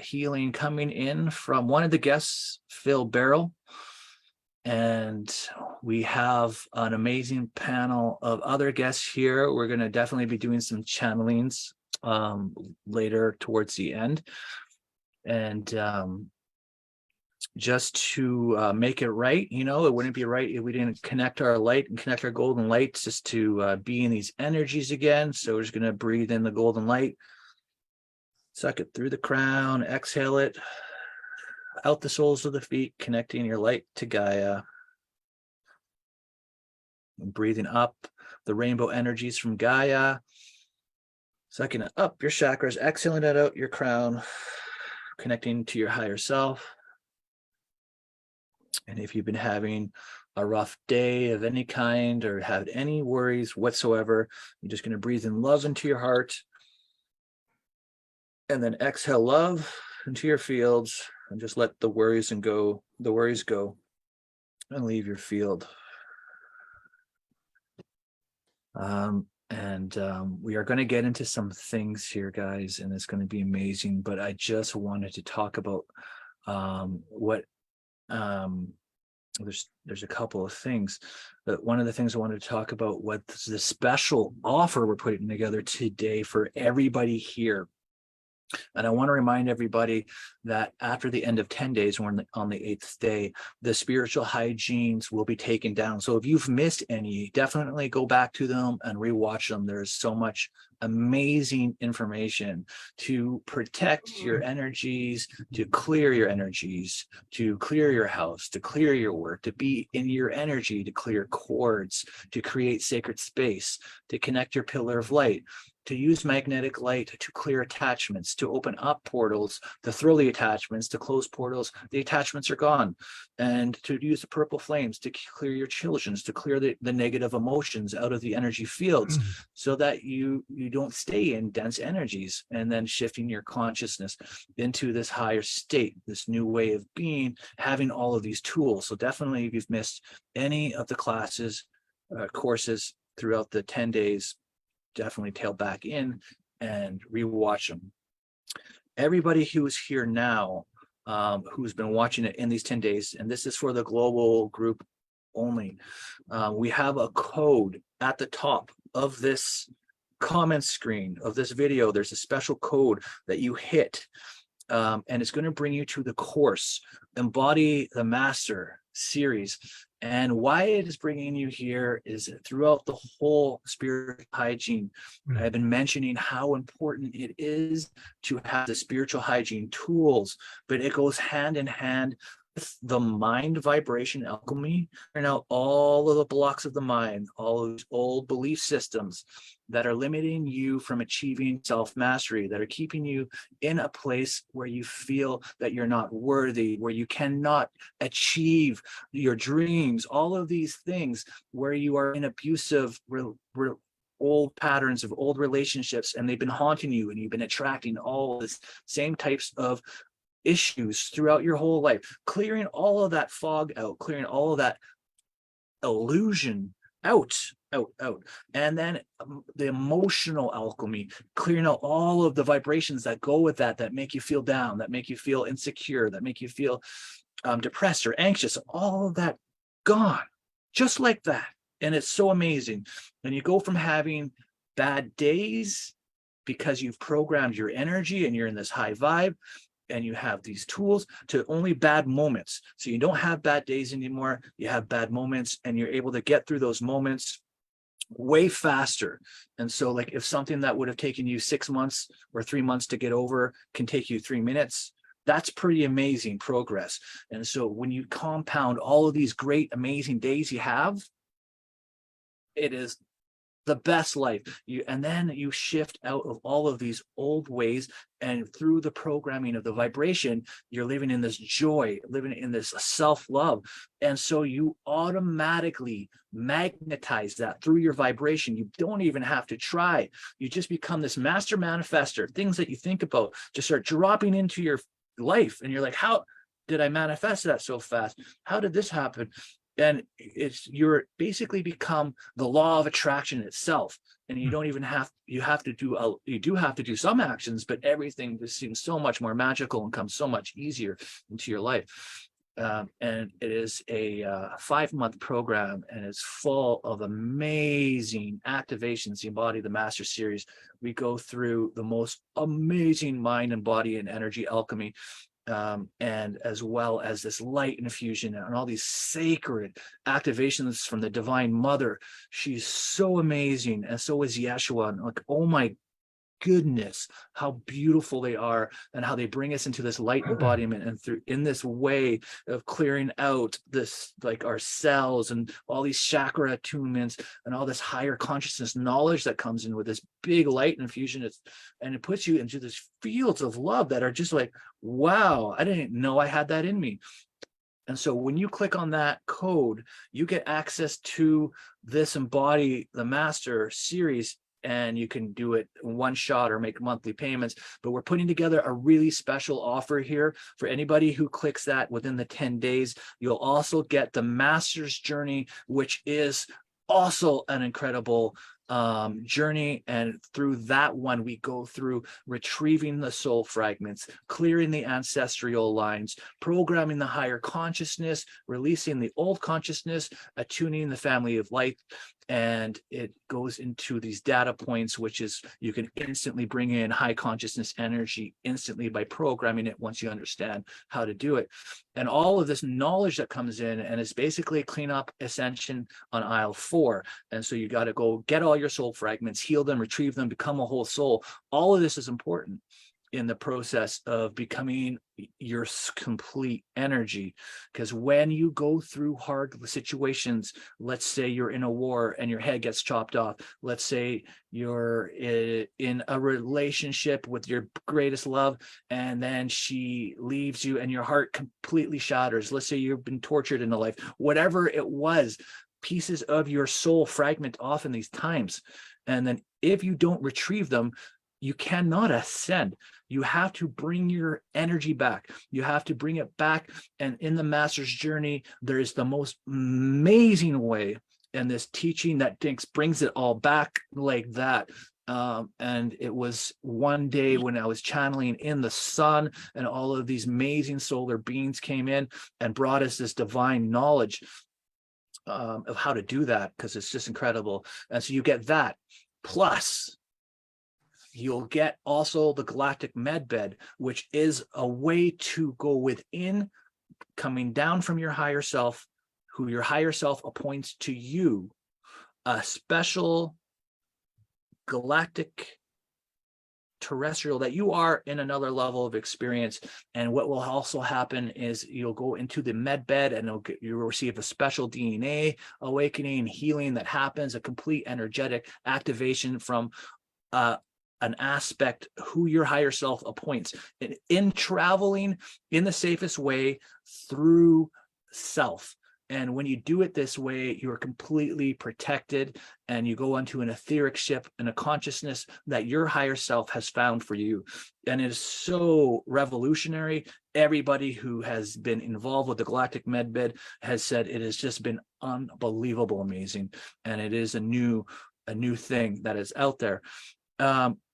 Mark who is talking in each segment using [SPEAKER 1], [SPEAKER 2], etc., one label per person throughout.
[SPEAKER 1] healing coming in from one of the guests, Phil Barrel. And we have an amazing panel of other guests here. We're going to definitely be doing some channelings later towards the end. And just to make it right, you know, it wouldn't be right if we didn't connect our light and connect our golden light just to be in these energies again. So we're just going to breathe in the golden light, suck it through the crown, exhale it out the soles of the feet, connecting your light to Gaia. And breathing up the rainbow energies from Gaia, sucking it up your chakras, exhaling it out your crown, connecting to your higher self. And if you've been having a rough day of any kind or had any worries whatsoever, you're just going to breathe in love into your heart and then exhale love into your fields and just let the worries go and leave your field. We are going to get into some things here, guys, and it's going to be amazing. But I just wanted to talk about there's a couple of things, but one of the things I wanted to talk about was the special offer we're putting together today for everybody here. And I want to remind everybody that after the end of 10 days, when on the 8th day, the spiritual hygienes will be taken down. So if you've missed any, definitely go back to them and rewatch them. There's so much amazing information to protect your energies, to clear your energies, to clear your house, to clear your work, to be in your energy, to clear cords, to create sacred space, to connect your pillar of light, to use magnetic light to clear attachments, to open up portals, to throw the attachments, to close portals, the attachments are gone, and to use the purple flames to clear your children's, to clear the negative emotions out of the energy fields so that you don't stay in dense energies, and then shifting your consciousness into this higher state, this new way of being, having all of these tools. So definitely if you've missed any of the classes, courses throughout the 10 days, definitely tail back in and rewatch them. Everybody who is here now, who's been watching it in these 10 days, and this is for the global group only, we have a code at the top of this comment screen of this video. There's a special code that you hit, and it's going to bring you to the course, Embody the Master series. And why it is bringing you here is throughout the whole spiritual hygiene, I've been mentioning how important it is to have the spiritual hygiene tools, but it goes hand in hand with the mind vibration alchemy, and out all of the blocks of the mind, all of these old belief systems that are limiting you from achieving self-mastery, that are keeping you in a place where you feel that you're not worthy, where you cannot achieve your dreams, all of these things where you are in abusive old patterns of old relationships, and they've been haunting you, and you've been attracting all this same types of issues throughout your whole life. Clearing all of that fog out, clearing all of that illusion out. And then the emotional alchemy, clearing out all of the vibrations that go with that make you feel down, that make you feel insecure, that make you feel depressed or anxious. All of that gone, just like that. And it's so amazing. And you go from having bad days because you've programmed your energy and you're in this high vibe, and you have these tools, to only bad moments. So you don't have bad days anymore, you have bad moments, and you're able to get through those moments way faster. And so like if something that would have taken you 6 months or 3 months to get over can take you 3 minutes, that's pretty amazing progress. And so when you compound all of these great, amazing days you have, it is the best life. And then you shift out of all of these old ways, and through the programming of the vibration, you're living in this joy, living in this self-love. And so you automatically magnetize that through your vibration. You don't even have to try. You just become this master manifester. Things that you think about just start dropping into your life, and you're like, how did I manifest that so fast? How did this happen? And you're basically become the law of attraction itself. And you don't even have, you do have to do some actions, but everything just seems so much more magical and comes so much easier into your life. And it is a 5-month program, and it's full of amazing activations. The Embody the Master series, we go through the most amazing mind and body and energy alchemy, and as well as this light infusion and all these sacred activations from the Divine Mother. She's so amazing, and so is Yeshua. And like, oh my goodness, how beautiful they are, and how they bring us into this light embodiment, and through in this way of clearing out this, like, our cells and all these chakra attunements and all this higher consciousness knowledge that comes in with this big light infusion. And it puts you into these fields of love that are just like, wow, I didn't know I had that in me. And so when you click on that code, you get access to this Embody the Master series, and you can do it in one shot or make monthly payments. But we're putting together a really special offer here for anybody who clicks that within the 10 days. You'll also get the Master's Journey, which is also an incredible journey. And through that one, we go through retrieving the soul fragments, clearing the ancestral lines, programming the higher consciousness, releasing the old consciousness, attuning the family of light. And it goes into these data points, which is, you can instantly bring in high consciousness energy instantly by programming it once you understand how to do it. And all of this knowledge that comes in, and it's basically a cleanup ascension on aisle 4. And so you got to go get all your soul fragments, heal them, retrieve them, become a whole soul. All of this is important in the process of becoming your complete energy. Because when you go through hard situations, let's say you're in a war and your head gets chopped off, let's say you're in a relationship with your greatest love and then she leaves you and your heart completely shatters, let's say you've been tortured in a life, whatever it was, pieces of your soul fragment off in these times. And then if you don't retrieve them, you cannot ascend. You have to bring your energy back. You have to bring it back. And in the Master's Journey, there is the most amazing way, and this teaching that brings it all back like that. And it was one day when I was channeling in the sun, and all of these amazing solar beings came in and brought us this divine knowledge of how to do that, because it's just incredible. And so you get that. Plus, you'll get also the Galactic Medbed, which is a way to go within, coming down from your higher self, who your higher self appoints to you, a special galactic terrestrial that you are in another level of experience. And what will also happen is you'll go into the medbed, and you'll receive a special DNA awakening, healing that happens, a complete energetic activation from an aspect who your higher self appoints, in traveling in the safest way through self. And when you do it this way, you're completely protected, and you go onto an etheric ship and a consciousness that your higher self has found for you. And it is so revolutionary. Everybody who has been involved with the Galactic Medbed has said it has just been unbelievable, amazing. And it is a new thing that is out there.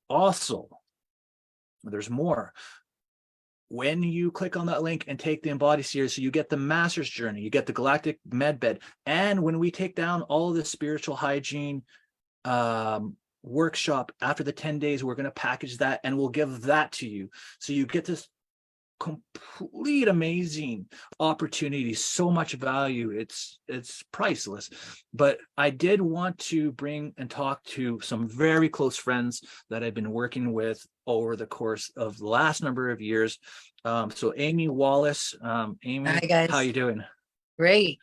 [SPEAKER 1] Also, there's more. When you click on that link and take the Embody series, so you get the Master's Journey, you get the Galactic Medbed, and when we take down all of the spiritual hygiene workshop after the 10 days, we're going to package that and we'll give that to you. So you get this complete amazing opportunity, so much value, it's priceless. But I did want to bring and talk to some very close friends that I've been working with over the course of the last number of years. So Amy Wallace, Amy,
[SPEAKER 2] hi guys,
[SPEAKER 1] how you doing?
[SPEAKER 2] Great.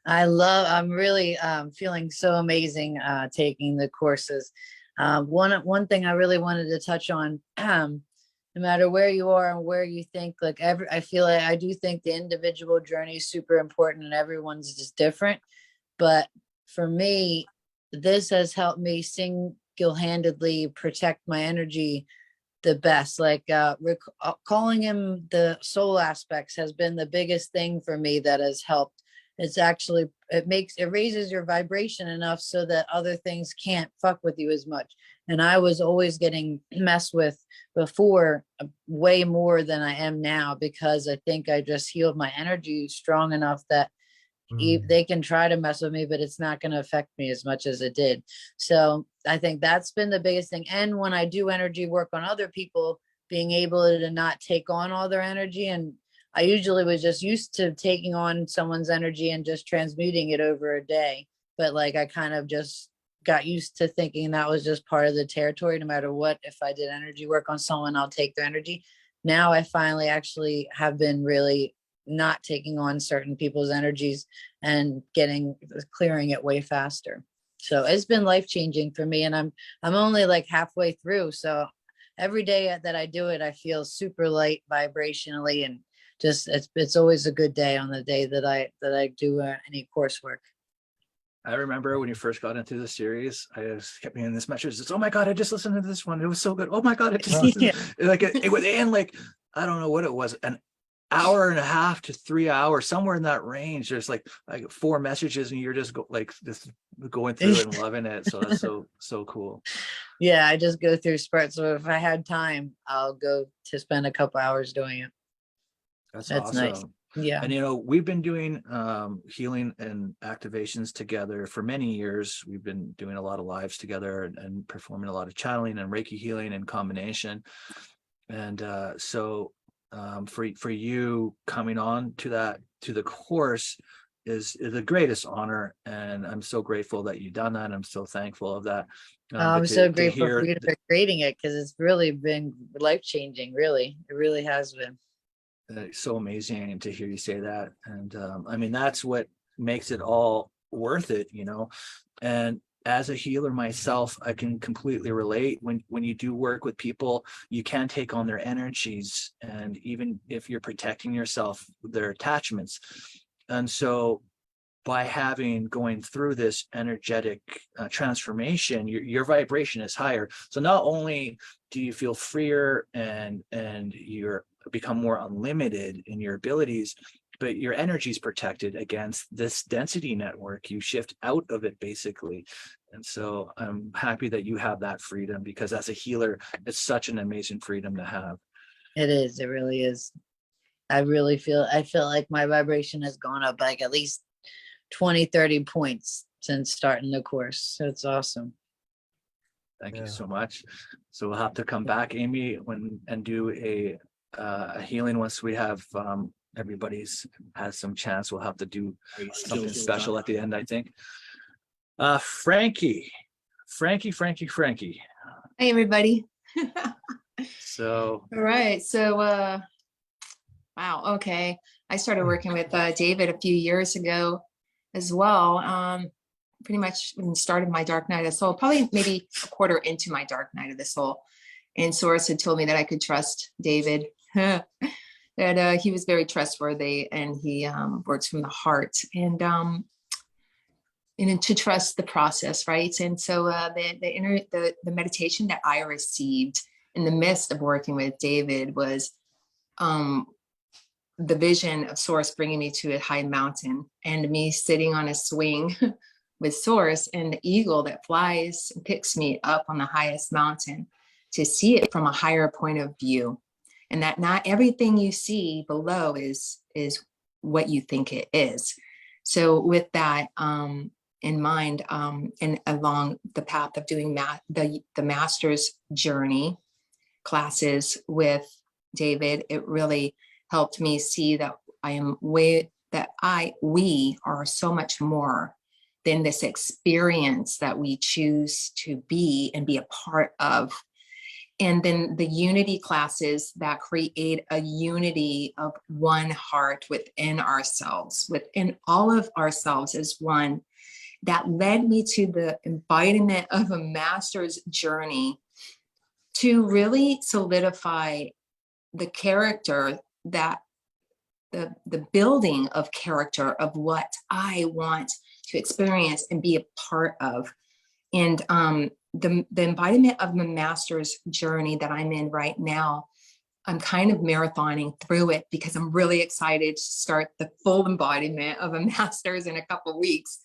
[SPEAKER 2] I'm really feeling so amazing taking the courses. One thing I really wanted to touch on, no matter where you are and where you think, like I feel like I do think the individual journey is super important, and everyone's just different. But for me, this has helped me single-handedly protect my energy the best. Like calling him the soul aspects has been the biggest thing for me that has helped. it's actually, it raises your vibration enough so that other things can't fuck with you as much. And I was always getting messed with before, way more than I am now, because I think I just healed my energy strong enough that they can try to mess with me, but it's not going to affect me as much as it did. So I think that's been the biggest thing. And when I do energy work on other people, being able to not take on all their energy. And I usually was just used to taking on someone's energy and just transmuting it over a day. But like, I kind of just got used to thinking that was just part of the territory. No matter what, if I did energy work on someone, I'll take their energy. Now I finally actually have been really not taking on certain people's energies and clearing it way faster. So it's been life-changing for me, and I'm only like halfway through. So every day that I do it, I feel super light vibrationally, and just it's always a good day on the day that I do any coursework.
[SPEAKER 1] I remember when you first got into the series, I just kept getting this message. It's, oh my God, I just listened to this one. It was so good. Oh my God, it just
[SPEAKER 2] Yeah.
[SPEAKER 1] like it was in like, I don't know what it was, an hour and a half to 3 hours, somewhere in that range. There's like 4 messages, and you're just just going through and loving it. So that's so cool.
[SPEAKER 2] Yeah, I just go through spurts. So if I had time, I'll go to spend a couple hours doing it.
[SPEAKER 1] That's
[SPEAKER 2] That's
[SPEAKER 1] awesome.
[SPEAKER 2] nice. Yeah.
[SPEAKER 1] And we've been doing healing and activations together for many years. We've been doing a lot of lives together and performing a lot of channeling and Reiki healing in combination. And so for you coming on to the course is the greatest honor, and I'm so grateful that you've done that. I'm so thankful of that.
[SPEAKER 2] I'm so grateful for you for creating it, because it's really been life-changing. Really, it really has been.
[SPEAKER 1] So amazing to hear you say that. And I mean, that's what makes it all worth it, and as a healer myself, I can completely relate. When you do work with people, you can take on their energies, and even if you're protecting yourself, their attachments. And so by going through this energetic transformation, your vibration is higher. So not only do you feel freer and you're become more unlimited in your abilities, but your energy is protected against this density network. You shift out of it basically. And so I'm happy that you have that freedom, because as a healer, it's such an amazing freedom to have.
[SPEAKER 2] It is. It really is. I feel like my vibration has gone up like at least 20, 30 points since starting the course. So it's awesome.
[SPEAKER 1] Thank you so much. So we'll have to come back, Amy, and do a healing once we have everybody's has some chance. We'll have to do something special at the end, I think. Frankie.
[SPEAKER 3] Hey, everybody.
[SPEAKER 1] So
[SPEAKER 3] All right. So, wow. Okay. I started working with David a few years ago as well. Pretty much when started my dark night of the soul, probably maybe a quarter into my dark night of the soul. And Source had told me that I could trust David, that he was very trustworthy, and he works from the heart, and to trust the process, right? And so the meditation that I received in the midst of working with David was the vision of Source bringing me to a high mountain, and me sitting on a swing with Source, and the eagle that flies and picks me up on the highest mountain to see it from a higher point of view, and that not everything you see below is what you think it is. So with that in mind, and along the path of doing the master's journey classes with David, it really helped me see that we are so much more than this experience that we choose to be and be a part of. And then the unity classes that create a unity of one heart within ourselves, within all of ourselves as one, that led me to the embodiment of a master's journey to really solidify the character, that the building of character of what I want to experience and be a part of. And the embodiment of the master's journey that I'm in right now I'm kind of marathoning through it because I'm really excited to start the full embodiment of a master's in a couple of weeks.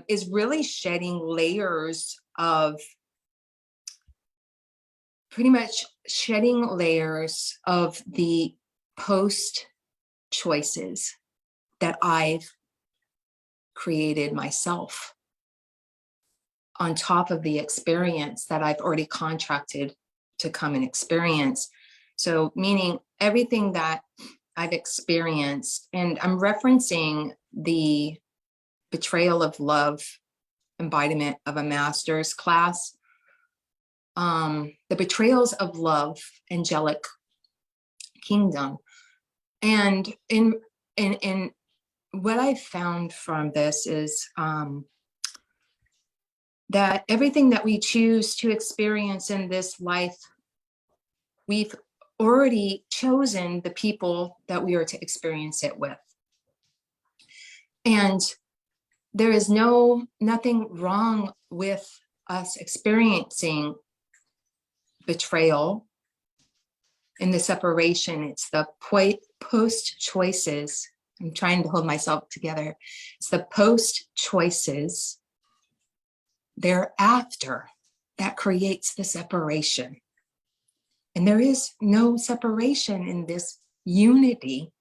[SPEAKER 3] Is really shedding layers of pretty much shedding layers of the post choices that I've created myself on top of the experience that I've already contracted to come and experience. So meaning everything that I've experienced, and I'm referencing the betrayal of love embodiment of a master's class, the betrayals of love, angelic kingdom. And in what I found from this is that everything that we choose to experience in this life, we've already chosen the people that we are to experience it with. And there is nothing wrong with us experiencing betrayal in the separation. It's the post choices. I'm trying to hold myself together. It's the post choices thereafter that creates the separation. And there is no separation in this unity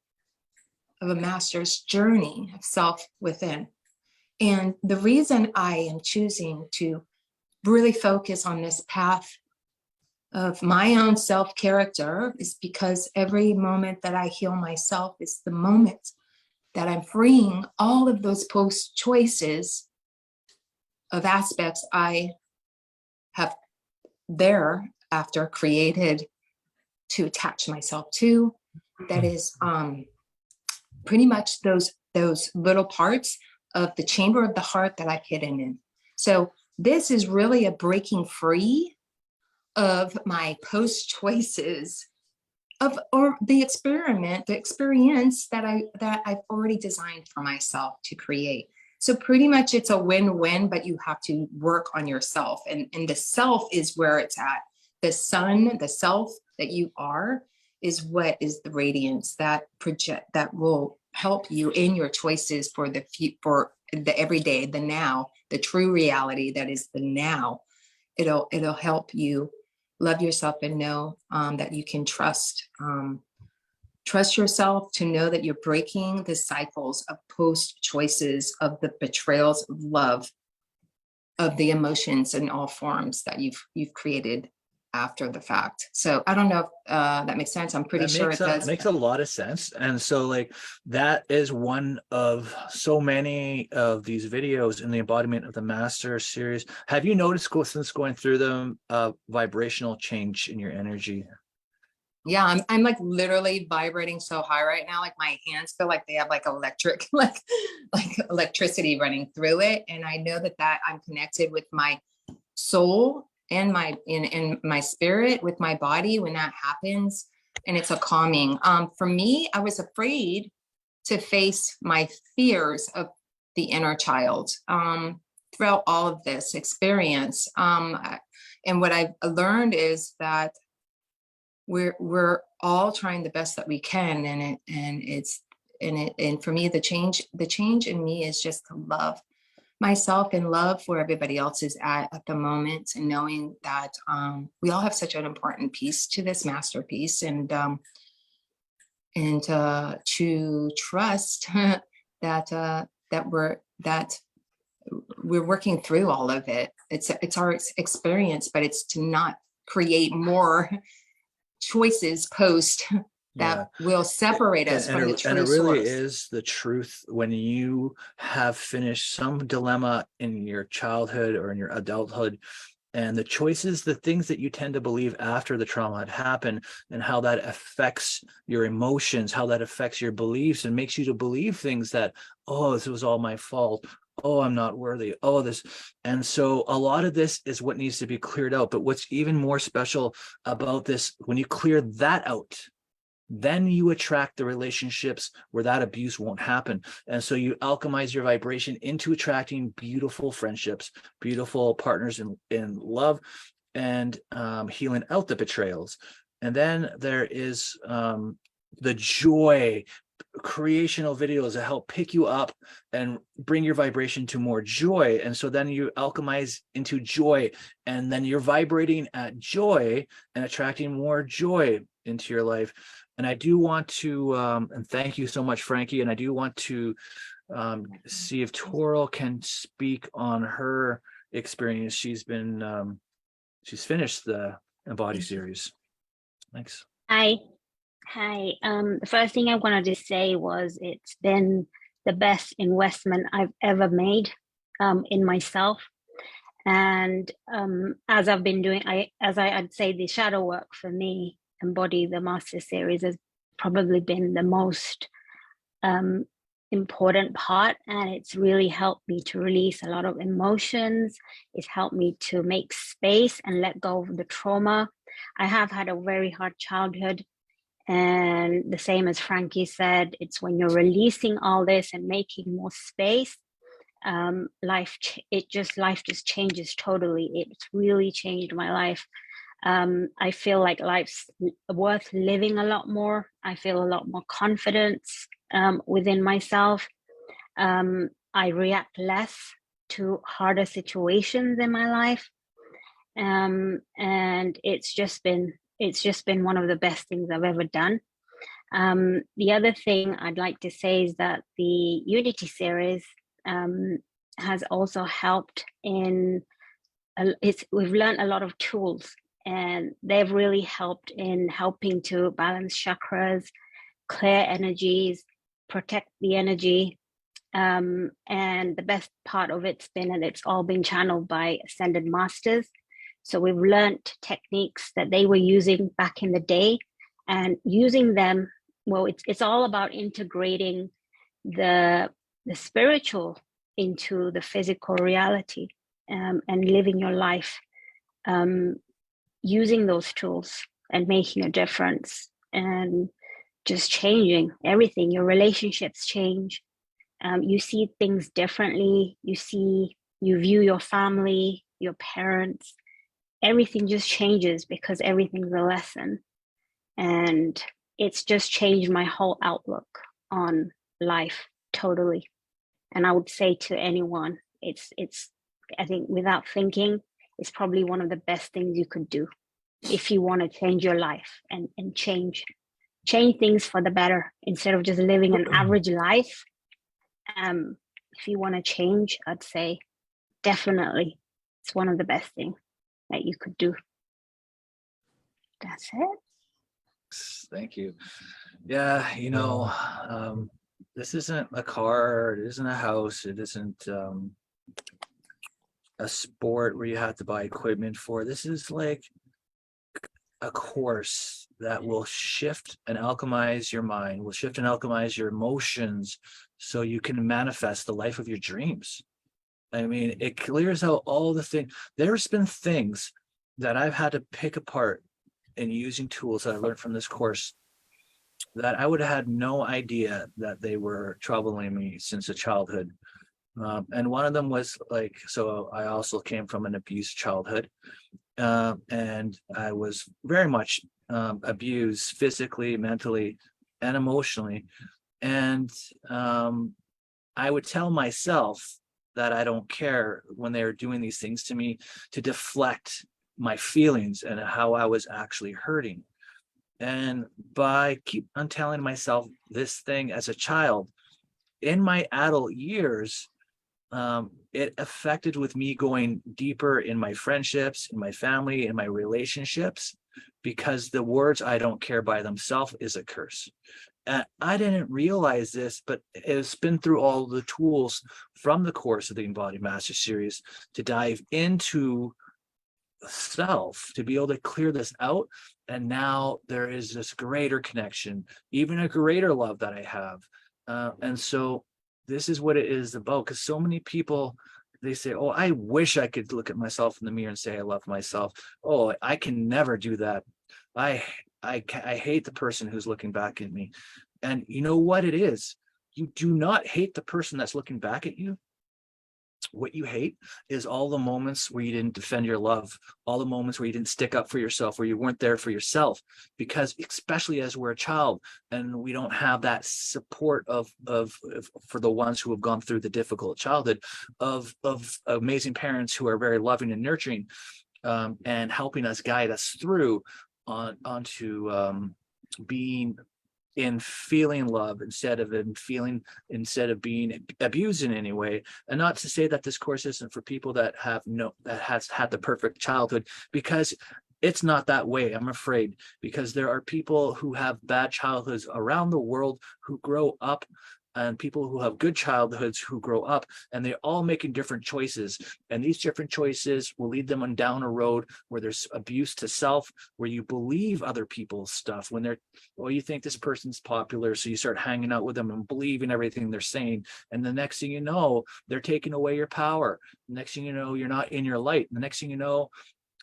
[SPEAKER 3] of a master's journey of self within. And the reason I am choosing to really focus on this path of my own self-character is because every moment that I heal myself is the moment that I'm freeing all of those post choices of aspects I have thereafter created to attach myself to. That is pretty much those little parts of the chamber of the heart that I've hidden in. So this is really a breaking free of my post choices or the experience that I've already designed for myself to create. So pretty much it's a win-win, but you have to work on yourself. And the self is where it's at. The sun, the self that you are is what is the radiance that will help you in your choices for the everyday, the now, the true reality that is the now. It'll help you love yourself and know that you can trust yourself, to know that you're breaking the cycles of post choices, of the betrayals of love, of the emotions in all forms that you've created after the fact. So I don't know if that makes sense. I'm pretty sure it does.
[SPEAKER 1] Makes a lot of sense. And so like that is one of so many of these videos in the embodiment of the master series. Have you noticed since going through them vibrational change in your energy?
[SPEAKER 3] Yeah, I'm like literally vibrating so high right now. Like my hands feel like they have like electric, like electricity running through it. And I know that I'm connected with my soul and in my spirit with my body when that happens. And it's a calming. For me, I was afraid to face my fears of the inner child throughout all of this experience. And what I've learned is that we're all trying the best that we can, and for me the change in me is just to love myself and love where everybody else is at the moment, and knowing that we all have such an important piece to this masterpiece, and to trust that we're working through all of it. It's our experience, but it's to not create more choices post that will separate us from the true
[SPEAKER 1] and it really
[SPEAKER 3] source.
[SPEAKER 1] is the truth. When you have finished some dilemma in your childhood or in your adulthood, and the choices, the things that you tend to believe after the trauma had happened, and how that affects your emotions, how that affects your beliefs, and makes you to believe things that, oh, this was all my fault. Oh, I'm not worthy. Oh, this. And so a lot of this is what needs to be cleared out. But what's even more special about this, when you clear that out, then you attract the relationships where that abuse won't happen. And so you alchemize your vibration into attracting beautiful friendships, beautiful partners in love, and healing out the betrayals. And then there is the joy creational videos that help pick you up and bring your vibration to more joy. And so then you alchemize into joy, and then you're vibrating at joy and attracting more joy into your life. And I do want to, and thank you so much, Frankie. And I do want to see if Toral can speak on her experience. She's been, she's finished the Embody series. Thanks.
[SPEAKER 4] Hi. The first thing I wanted to say was it's been the best investment I've ever made in myself. And as I've been doing, I'd say the shadow work for me, Embody the Master Series, has probably been the most important part, and it's really helped me to release a lot of emotions. It's helped me to make space and let go of the trauma. I have had a very hard childhood, and the same as Frankie said, it's when you're releasing all this and making more space, life just changes totally. It's really changed my life. I feel like life's worth living a lot more. I feel a lot more confidence within myself. I react less to harder situations in my life. And it's just been one of the best things I've ever done. The other thing I'd like to say is that the Unity series has also helped in, we've learned a lot of tools, and they've really helped in helping to balance chakras, clear energies, protect the energy. And the best part of it's been, and it's all been channeled by Ascended Masters. So we've learned techniques that they were using back in the day, and using them, well, it's all about integrating the spiritual into the physical reality, and living your life using those tools and making a difference, and just changing everything. Your relationships change. You see things differently. You view your family, your parents, everything just changes because everything's a lesson. And it's just changed my whole outlook on life totally. And I would say to anyone, it's I think without thinking, it's probably one of the best things you could do if you want to change your life and change things for the better instead of just living an average life. If you want to change, I'd say definitely it's one of the best things that you could do. That's it.
[SPEAKER 1] Thank you. Yeah, this isn't a car, it isn't a house, it isn't a sport where you have to buy equipment for. This is like a course that will shift and alchemize your mind, will shift and alchemize your emotions so you can manifest the life of your dreams. I mean, it clears out all the things. There's been things that I've had to pick apart in using tools that I learned from this course that I would have had no idea that they were troubling me since a childhood. And one of them was like, so I also came from an abused childhood, and I was very much abused physically, mentally, and emotionally. And I would tell myself that I don't care when they were doing these things to me, to deflect my feelings and how I was actually hurting. And by keep on telling myself this thing as a child, in my adult years, it affected with me going deeper in my friendships, in my family, in my relationships, because the words "I don't care" by themselves is a curse. And I didn't realize this, but it's been through all the tools from the course of the Embodied Master Series to dive into self, to be able to clear this out. And now there is this greater connection, even a greater love that I have. And so this is what it is about, because so many people, they say, oh, I wish I could look at myself in the mirror and say I love myself. Oh, I can never do that. I hate the person who's looking back at me. And you know what it is? You do not hate the person that's looking back at you. What you hate is all the moments where you didn't defend your love, all the moments where you didn't stick up for yourself, where you weren't there for yourself, because especially as we're a child and we don't have that support of for the ones who have gone through the difficult childhood of amazing parents who are very loving and nurturing, and helping us guide us through onto being in feeling love instead of being abused in any way. And not to say that this course isn't for people that has had the perfect childhood, because it's not that way, I'm afraid, because there are people who have bad childhoods around the world who grow up, and people who have good childhoods who grow up, and they're all making different choices. And these different choices will lead them on down a road where there's abuse to self, where you believe other people's stuff when they're, well, you think this person's popular, so you start hanging out with them and believing everything they're saying. And the next thing you know, they're taking away your power. The next thing you know, you're not in your light. The next thing you know,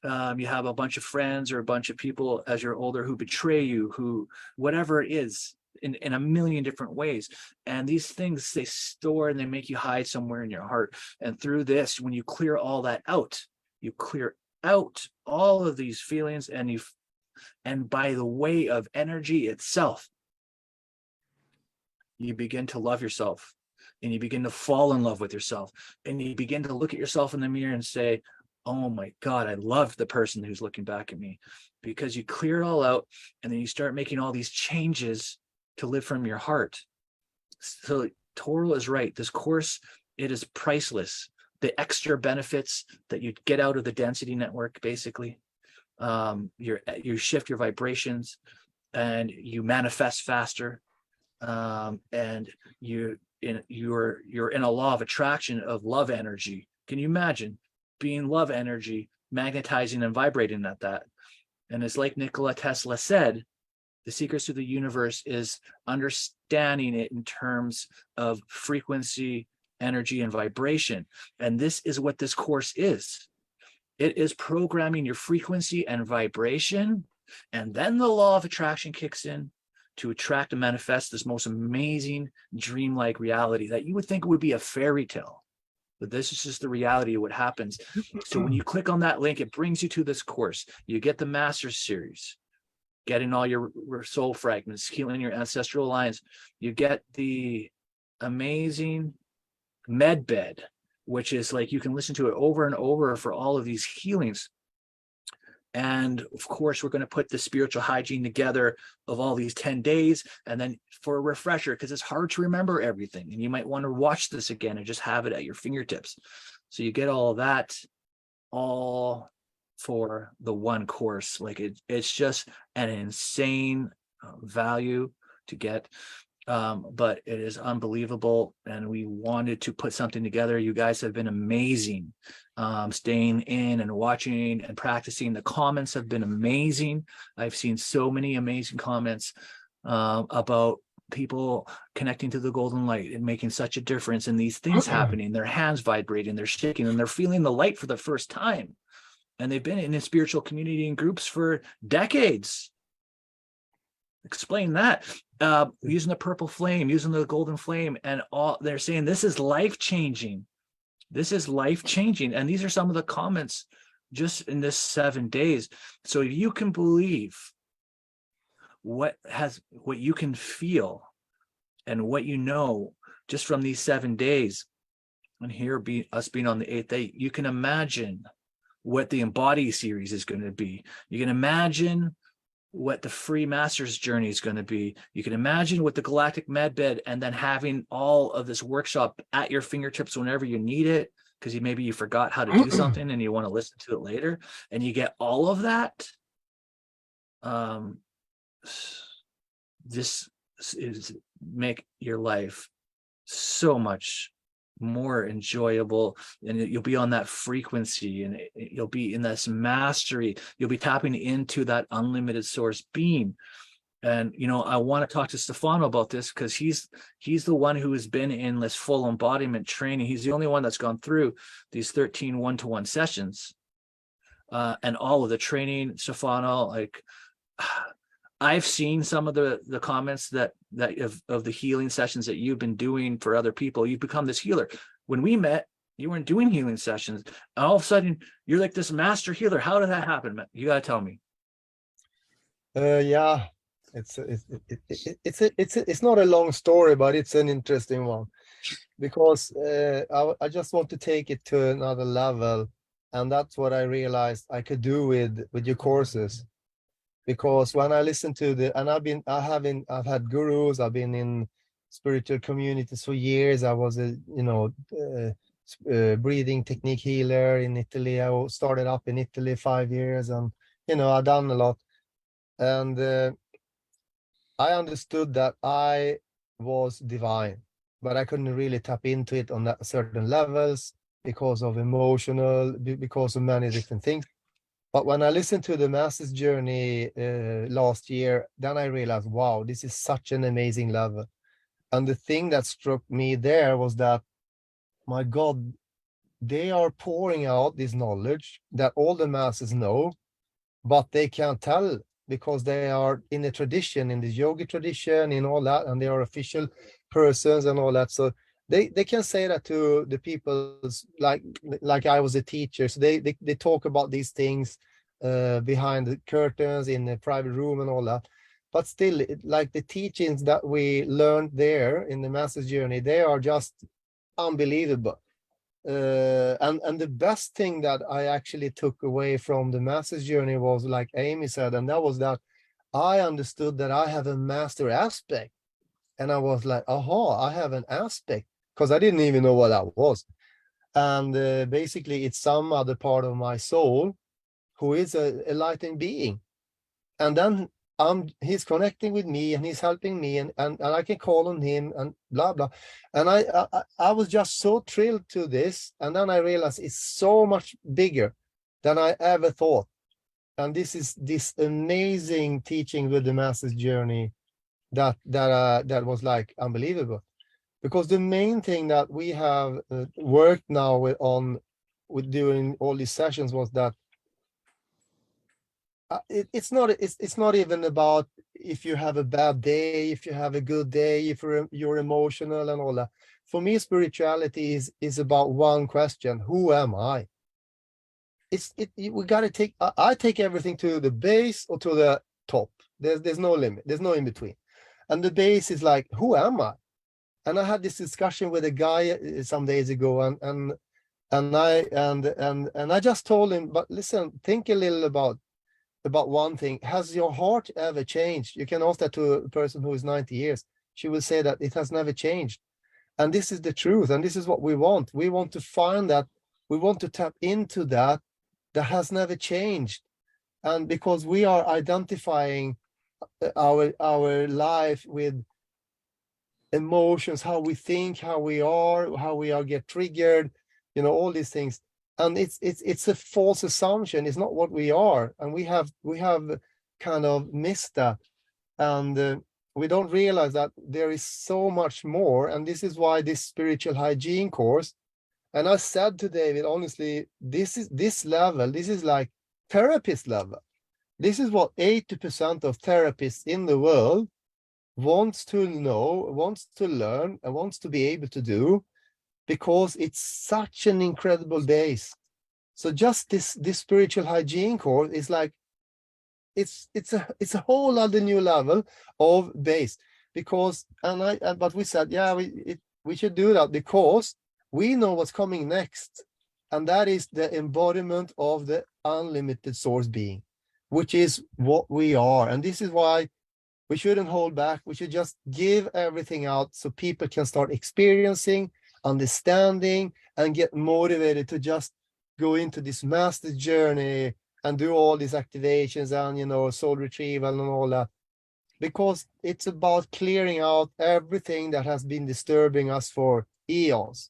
[SPEAKER 1] you have a bunch of friends or a bunch of people as you're older who betray you, who, whatever it is, in a million different ways. And these things, they store and they make you hide somewhere in your heart. And through this, when you clear all that out, you clear out all of these feelings, and by the way of energy itself, you begin to love yourself, and you begin to fall in love with yourself, and you begin to look at yourself in the mirror and say, oh my God, I love the person who's looking back at me, because you clear it all out, and then you start making all these changes to live from your heart. So Toral is right. This course, it is priceless. The extra benefits that you get out of the density network, basically, you shift your vibrations and you manifest faster, and you're in a law of attraction of love energy. Can you imagine being love energy, magnetizing and vibrating at that? And it's like Nikola Tesla said, the secrets to the universe is understanding it in terms of frequency, energy, and vibration. And this is what this course is. It is programming your frequency and vibration. And then the law of attraction kicks in to attract and manifest this most amazing dreamlike reality that you would think would be a fairy tale. But this is just the reality of what happens. So when you click on that link, it brings you to this course. You get the Masters series, getting all your soul fragments, healing your ancestral lines. You get the amazing med bed, which is like you can listen to it over and over for all of these healings. And of course, we're going to put the spiritual hygiene together of all these 10 days. And then for a refresher, because it's hard to remember everything, and you might want to watch this again and just have it at your fingertips. So you get all of that, all for the one course. Like it's just an insane value to get, but it is unbelievable, and we wanted to put something together. You guys have been amazing, staying in and watching and practicing. The comments have been amazing. I've seen so many amazing comments about people connecting to the golden light and making such a difference, and these things happening, their hands vibrating, they're shaking, and they're feeling the light for the first time. And they've been in a spiritual community and groups for decades. Explain that. Using the purple flame, using the golden flame, and all, they're saying this is life-changing. This is life-changing. And these are some of the comments just in this 7 days. So if you can believe what you can feel and what you know just from these 7 days, and here us being on the 8th day, you can imagine what the Embody series is going to be. You can imagine what the free master's journey is going to be. You can imagine what the galactic med bed, and then having all of this workshop at your fingertips whenever you need it, because maybe you forgot how to do something and you want to listen to it later, and you get all of that. This is make your life so much more enjoyable, and you'll be on that frequency, and you'll be in this mastery. You'll be tapping into that unlimited source being. And I want to talk to Stefano about this, because he's the one who has been in this full embodiment training. He's the only one that's gone through these 13 one-to-one sessions, and all of the training. Stefano, like, I've seen some of the comments that of the healing sessions that you've been doing for other people. You've become this healer. When we met, You weren't doing healing sessions. And all of a sudden, you're like this master healer. How did that happen, man? You gotta tell me.
[SPEAKER 5] Yeah, it's not a long story, but it's an interesting one, because I just want to take it to another level, and that's what I realized I could do with your courses. Because when I listen to and I've had gurus, I've been in spiritual communities for years. I was a breathing technique healer in Italy. I started up in Italy 5 years, and I've done a lot. And I understood that I was divine, but I couldn't really tap into it on that certain levels because of because of many different things. But when I listened to the Master's Journey last year, then I realized, wow, this is such an amazing level. And the thing that struck me there was that, my God, they are pouring out this knowledge that all the Masters know, but they can't tell because they are in a tradition, in the yogi tradition, in all that, and they are official persons and all that. So they can say that to the people, like I was a teacher. So they talk about these things behind the curtains in a private room and all that. But still, like the teachings that we learned there in the Master's Journey, they are just unbelievable. And the best thing that I actually took away from the Master's Journey was, like Amy said, and that was that I understood that I have a master aspect. And I was like, aha, I have an aspect, because I didn't even know what that was. And basically, it's some other part of my soul who is a enlightened being. And then he's connecting with me, and he's helping me, and I can call on him, and blah blah. And I was just so thrilled to this, and then I realized it's so much bigger than I ever thought. And this is this amazing teaching with the Master's Journey that was like unbelievable. Because the main thing that we have worked now with during all these sessions was that it's not even about if you have a bad day, if you have a good day, if you're emotional and all that. For me, spirituality is about one question: who am I? We got to take. I take everything to the base or to the top. There's no limit. There's no in between. And the base is like, who am I? And I had this discussion with a guy some days ago, and I just told him, but listen, think a little about one thing. Has your heart ever changed? You can ask that to a person who is 90 years. She will say that it has never changed. And this is the truth. And this is what we want. We want to find that. We want to tap into that has never changed. And because we are identifying our life with emotions, how we think, how we are get triggered, all these things. And it's a false assumption. It's not what we are, and we have kind of missed that, and we don't realize that there is so much more. And this is why this spiritual hygiene course. And I said to David, honestly, this is like therapist level. This is what 80% of therapists in the world wants to know, wants to learn, and wants to be able to do. Because it's such an incredible base. So just this spiritual hygiene course is like, it's a whole other new level of base. Because but we said, yeah, we should do that because we know what's coming next, and that is the embodiment of the unlimited source being, which is what we are. And this is why we shouldn't hold back. We should just give everything out so people can start experiencing, understanding, and get motivated to just go into this master journey and do all these activations and soul retrieval and all that, because it's about clearing out everything that has been disturbing us for eons,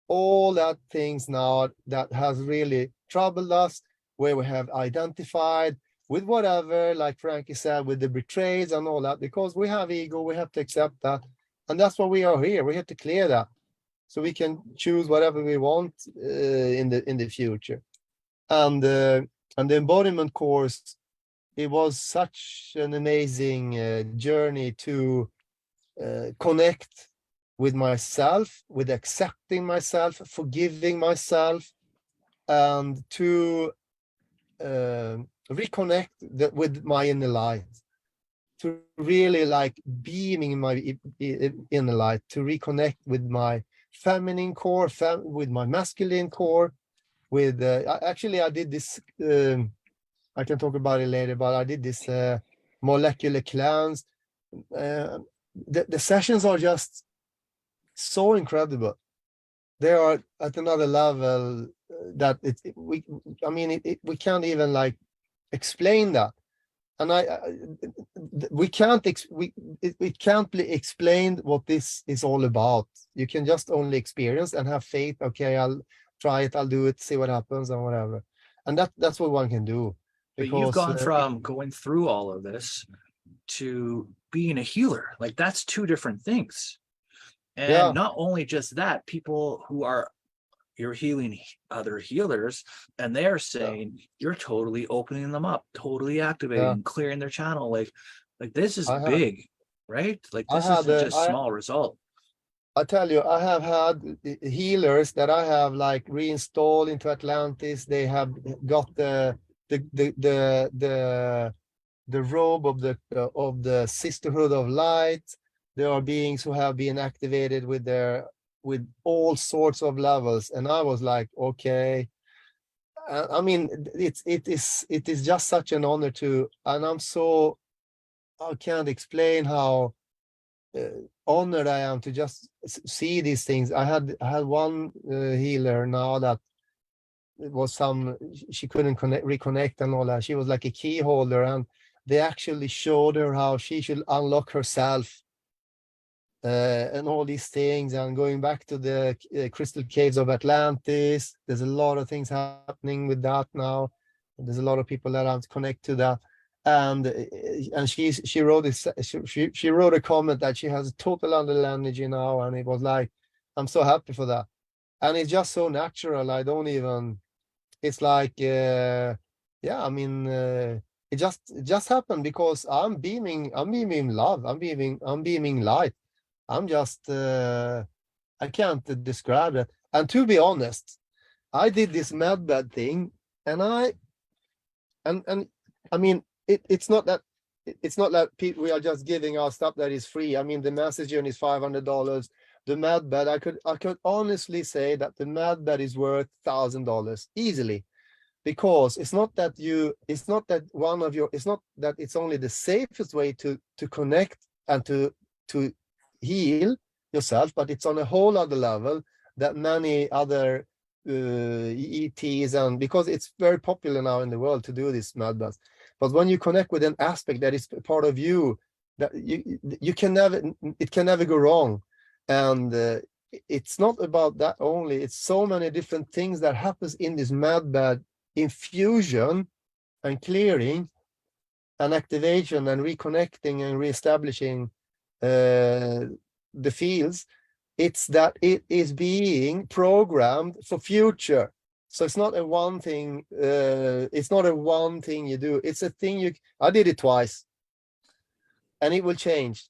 [SPEAKER 5] all that things now that has really troubled us, where we have identified with whatever, like Frankie said, with the betrayals and all that. Because we have ego, we have to accept that, and that's why we are here. We have to clear that, so we can choose whatever we want in the future. And the embodiment course, it was such an amazing journey to connect with myself, with accepting myself, forgiving myself, and to reconnect with my inner light, to really like beaming in my inner light, to reconnect with my feminine core, with my masculine core, with actually I did this, I can talk about it later, but I did this molecular cleanse. The sessions are just so incredible. They are at another level that we can't even like explain that. And it can't be explained what this is all about. You can just only experience and have faith. Okay, I'll try it, I'll do it, see what happens and whatever. And that's what one can do.
[SPEAKER 1] But you've
[SPEAKER 5] Because
[SPEAKER 1] gone from going through all of this to being a healer. Like that's two different things. And
[SPEAKER 5] yeah,
[SPEAKER 1] not only just that, people who are, you're healing other healers, and they're saying you're totally opening them up, totally activating, clearing their channel. Like this is big, right? Like this isn't just small result.
[SPEAKER 5] I tell you, I have had healers that I have like reinstalled into Atlantis. They have got the robe of the Sisterhood of Light. There are beings who have been activated with all sorts of levels, and I was like, okay. I mean, it is just such an honor to, and I can't explain how honored I am to just see these things. I had one healer now that it was she couldn't reconnect and all that. She was like a key holder, and they actually showed her how she should unlock herself and all these things. And going back to the crystal caves of Atlantis, there's a lot of things happening with that now. There's a lot of people that have to connect to that. And she wrote this, she wrote a comment that she has a total underland energy now, and it was like, I'm so happy for that. And it's just so natural. I don't even, it's like yeah, I mean it just happened because I'm beaming love, I'm beaming light. I'm just I can't describe it. And to be honest, I did this medbed thing, and I mean, it's not that people, we are just giving our stuff that is free. I mean, the master's journey is $500. The medbed, I could honestly say that the medbed is worth $1,000 easily, because it's not that it's only the safest way to connect and to heal yourself, but it's on a whole other level that many other ETs, and because it's very popular now in the world to do this medbeds. But when you connect with an aspect that is part of you, that it can never go wrong. And it's not about that only. It's so many different things that happens in this medbed infusion and clearing and activation and reconnecting and reestablishing the fields. It's that it is being programmed for future. So it's not a one thing. It's not a one thing you do. It's a thing I did it twice, and it will change.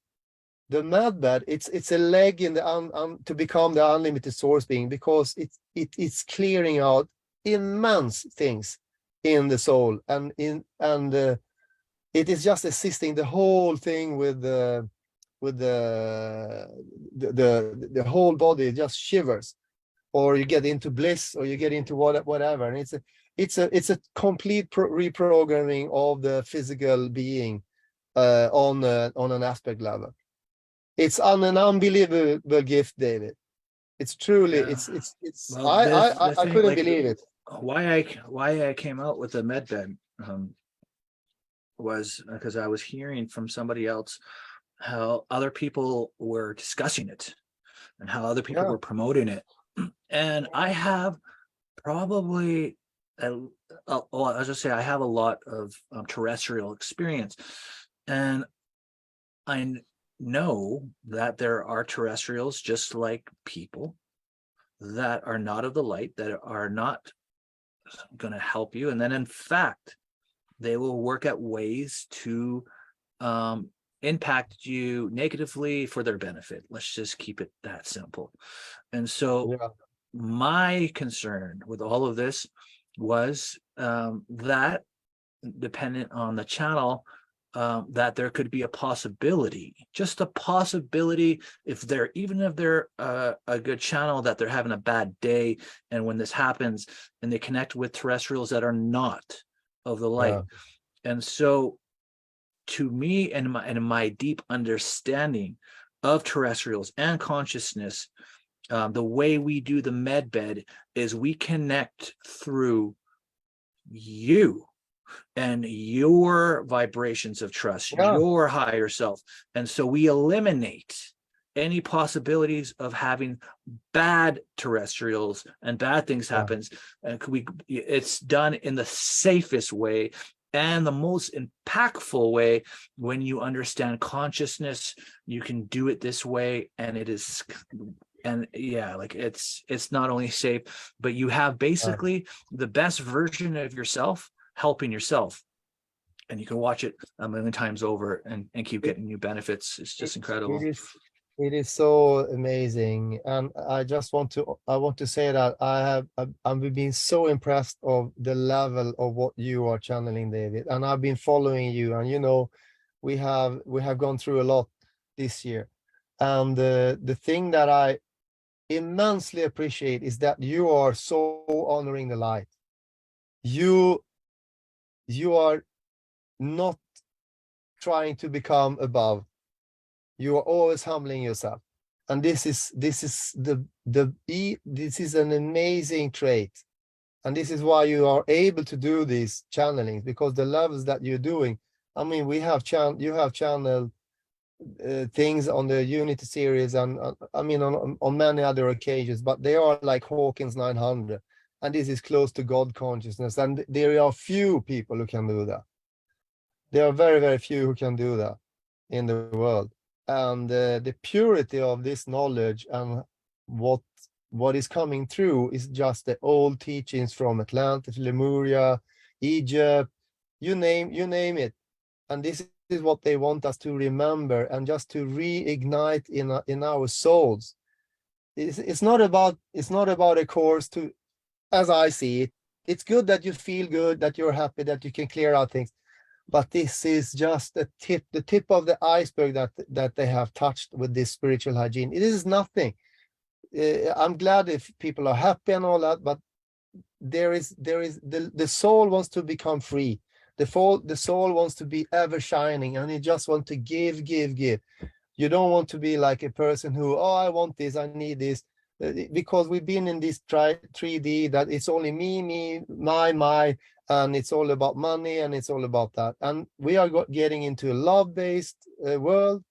[SPEAKER 5] The medbed, it's a leg in the to become the unlimited source being, because it's clearing out immense things in the soul, and it is just assisting the whole thing with the whole body just shivers, or you get into bliss, or you get into whatever. And it's a complete reprogramming of the physical being on an aspect level. It's an unbelievable gift, David. It's truly,
[SPEAKER 1] Well,
[SPEAKER 5] I
[SPEAKER 1] thing,
[SPEAKER 5] couldn't
[SPEAKER 1] like,
[SPEAKER 5] believe it.
[SPEAKER 1] Why I came out with the medbed was because I was hearing from somebody else how other people were discussing it and how other people were promoting it. And I have probably, I just say I have a lot of terrestrial experience, and I know that there are terrestrials just like people that are not of the light, that are not going to help you. And then in fact, they will work at ways to impact you negatively for their benefit. Let's just keep it that simple. And so
[SPEAKER 5] Yeah.
[SPEAKER 1] my concern with all of this was that, dependent on the channel, that there could be a possibility, just a possibility, if they're a good channel, that they're having a bad day, and when this happens and they connect with terrestrials that are not of the light. And so to me, and my deep understanding of terrestrials and consciousness, the way we do the med bed is we connect through you and your vibrations of trust, your higher self. And so we eliminate any possibilities of having bad terrestrials and bad things happens. And it's done in the safest way and the most impactful way. When you understand consciousness, you can do it this way, and it is, and yeah, like it's not only safe, but you have basically the best version of yourself helping yourself, and you can watch it a million times over and keep getting new benefits. It's just incredible.
[SPEAKER 5] It is so amazing, and I want to say that I've been so impressed of the level of what you are channeling, David, and I've been following you, and you know, we have gone through a lot this year, and the thing that I immensely appreciate is that you are so honoring the light. You are not trying to become above. You are always humbling yourself, and this is an amazing trait, and this is why you are able to do these channelings, because the levels that you're doing. I mean, you have channeled things on the Unity series, and I mean on many other occasions, but they are like Hawkins 900, and this is close to God consciousness, and there are few people who can do that. There are very, very few who can do that in the world. And the purity of this knowledge and what is coming through is just the old teachings from Atlantis, Lemuria, Egypt, you name it. And this is what they want us to remember and just to reignite in our souls. It's not about a course to, as I see it. It's good that you feel good, that you're happy, that you can clear out things. But this is just the tip of the iceberg that they have touched with this spiritual hygiene. It is nothing. I'm glad if people are happy and all that, but the soul wants to become free. The soul wants to be ever shining, and it just wants to give. You don't want to be like a person who, oh, I want this, I need this, because we've been in this 3D that it's only me, my, and it's all about money, and it's all about that. And we are getting into a love-based world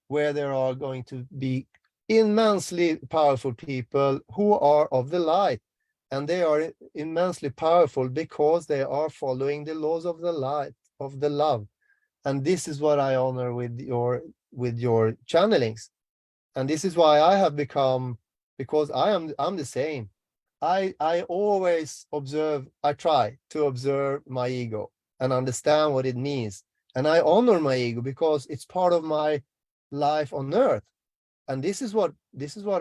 [SPEAKER 5] where there are going to be immensely powerful people who are of the light, and they are immensely powerful because they are following the laws of the light, of the love. And this is what I honor with your channelings. And this is why I have become, because I'm the same. I always observe, I try to observe my ego and understand what it means. And I honor my ego because it's part of my life on earth. And this is what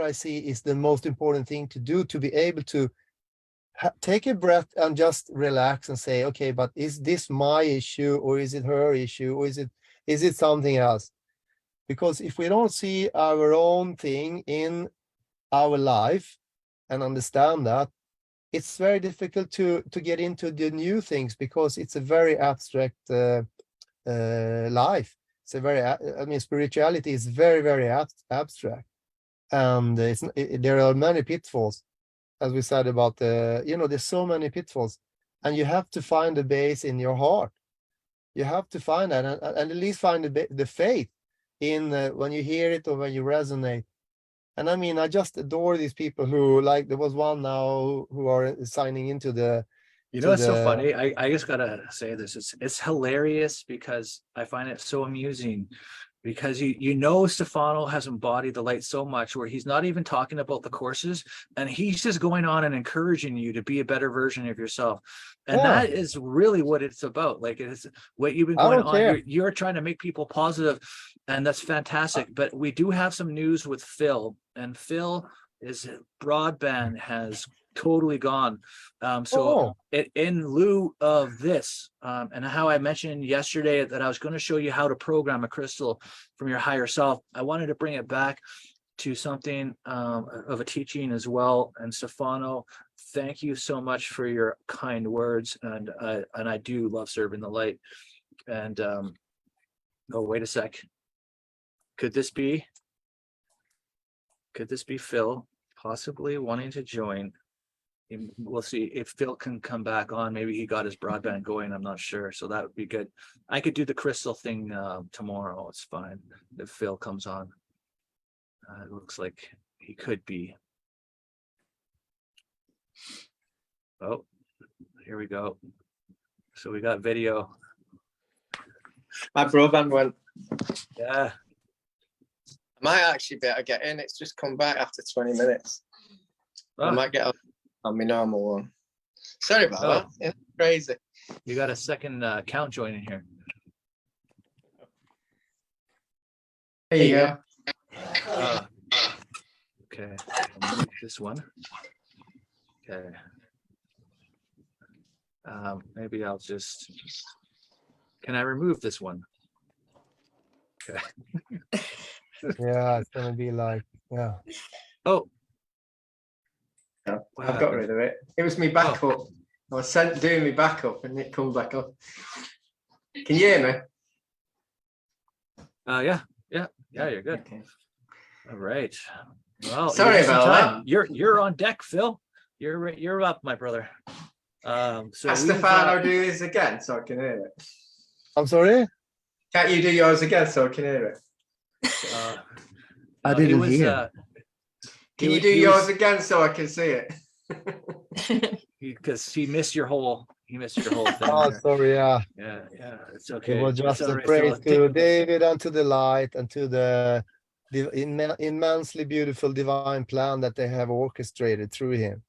[SPEAKER 5] I see is the most important thing to do, to be able to take a breath and just relax and say, okay, but is this my issue, or is it her issue, or is it something else? Because if we don't see our own thing in our life and understand that, it's very difficult to get into the new things, because it's a very abstract life. It's a very, I mean, spirituality is very, very abstract, and there are many pitfalls, as we said about there's so many pitfalls, and you have to find the base in your heart. You have to find that, and at least find the faith in when you hear it or when you resonate. And I mean, I just adore these people who, like, there was one now who are signing into the.
[SPEAKER 1] It's so funny. I just gotta say this. It's hilarious because I find it so amusing, because Stefano has embodied the light so much where he's not even talking about the courses, and he's just going on and encouraging you to be a better version of yourself. And that is really what it's about. Like, it's what you've been going on. You're trying to make people positive, And that's fantastic. But we do have some news with Phil, and Phil is broadband has totally gone. So in lieu of this, and how I mentioned yesterday that I was going to show you how to program a crystal from your higher self, I wanted to bring it back to something of a teaching as well. And Stefano, thank you so much for your kind words. And I do love serving the light. And oh, wait a sec. Could this be Phil possibly wanting to join? We'll see if Phil can come back on. Maybe he got his broadband going. I'm not sure. So that would be good. I could do the crystal thing tomorrow. It's fine if Phil comes on. It looks like he could be. Oh, here we go. So we got video.
[SPEAKER 6] My broadband went.
[SPEAKER 1] Yeah.
[SPEAKER 6] I might actually be able to get in. It's just come back after 20 minutes. I
[SPEAKER 1] Oh,
[SPEAKER 6] might get on my normal one. Sorry about
[SPEAKER 1] Oh.
[SPEAKER 6] that. It's crazy.
[SPEAKER 1] you got a second count joining here.
[SPEAKER 6] Here you go.
[SPEAKER 1] Okay. I'll move this one. Okay. Maybe I'll just. Can I remove this one? Okay.
[SPEAKER 5] Yeah, it's gonna be like, yeah.
[SPEAKER 1] Oh.
[SPEAKER 6] Yeah,
[SPEAKER 1] What
[SPEAKER 6] I've got
[SPEAKER 1] happened?
[SPEAKER 6] rid of it. It was my backup. I was doing my backup and it comes back up. Can you hear me?
[SPEAKER 1] Yeah, you're good.
[SPEAKER 6] Okay.
[SPEAKER 1] All right. Well,
[SPEAKER 6] Sorry
[SPEAKER 1] you're just in
[SPEAKER 6] about
[SPEAKER 1] time. You're on deck, Phil. You're up, my brother. So
[SPEAKER 6] Can Stefano do this again so I can hear it?
[SPEAKER 5] I'm sorry?
[SPEAKER 6] Can't you do yours again so I can hear it?
[SPEAKER 5] I
[SPEAKER 1] he
[SPEAKER 5] didn't
[SPEAKER 1] was,
[SPEAKER 5] hear.
[SPEAKER 6] Can
[SPEAKER 1] he
[SPEAKER 6] you do
[SPEAKER 1] was-
[SPEAKER 6] yours again so I can see it?
[SPEAKER 1] because he missed your whole thing.
[SPEAKER 5] Oh,
[SPEAKER 1] there.
[SPEAKER 5] sorry, yeah.
[SPEAKER 1] Yeah, it's okay.
[SPEAKER 5] It was
[SPEAKER 1] It's
[SPEAKER 5] just
[SPEAKER 1] all
[SPEAKER 5] a
[SPEAKER 1] right,
[SPEAKER 5] praise
[SPEAKER 1] Phil.
[SPEAKER 5] to David and to the light and to the immensely beautiful divine plan that they have orchestrated through him.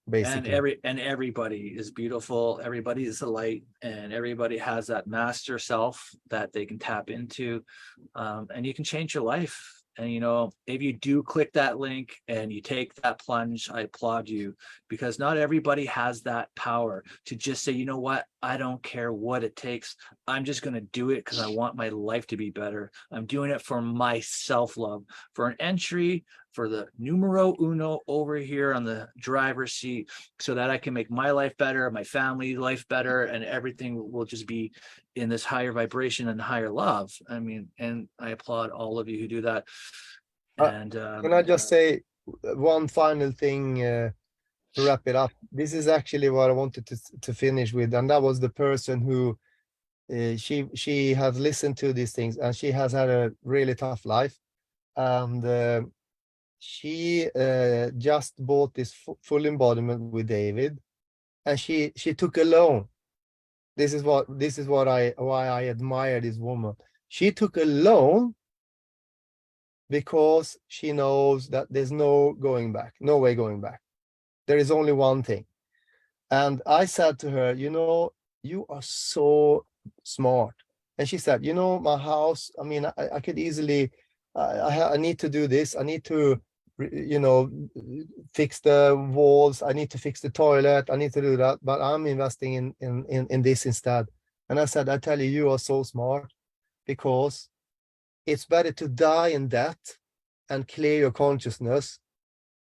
[SPEAKER 5] Basically.
[SPEAKER 1] And everybody is beautiful. Everybody is a light, and everybody has that master self that they can tap into, and you can change your life. And if you do click that link and you take that plunge, I applaud you, because not everybody has that power to just say, you know what, I don't care what it takes. I'm just going to do it because I want my life to be better. I'm doing it for my self-love, for an entry, for the numero uno over here on the driver's seat, so that I can make my life better, my family life better, and everything will just be in this higher vibration and higher love. I mean, and I applaud all of you who do that. And
[SPEAKER 5] Can I just say one final thing to wrap it up? This is actually what I wanted to finish with, and that was the person who she has listened to these things, and she has had a really tough life, and she just bought this full embodiment with David, and she took a loan. This is why I admire this woman. She took a loan because she knows that there's no way going back. There is only one thing. And I said to her, you are so smart. And she said, my house, I mean, I could easily, I need to do this. I need to, fix the walls. I need to fix the toilet. I need to do that, but I'm investing in this instead. And I said, I tell you, you are so smart, because it's better to die in debt and clear your consciousness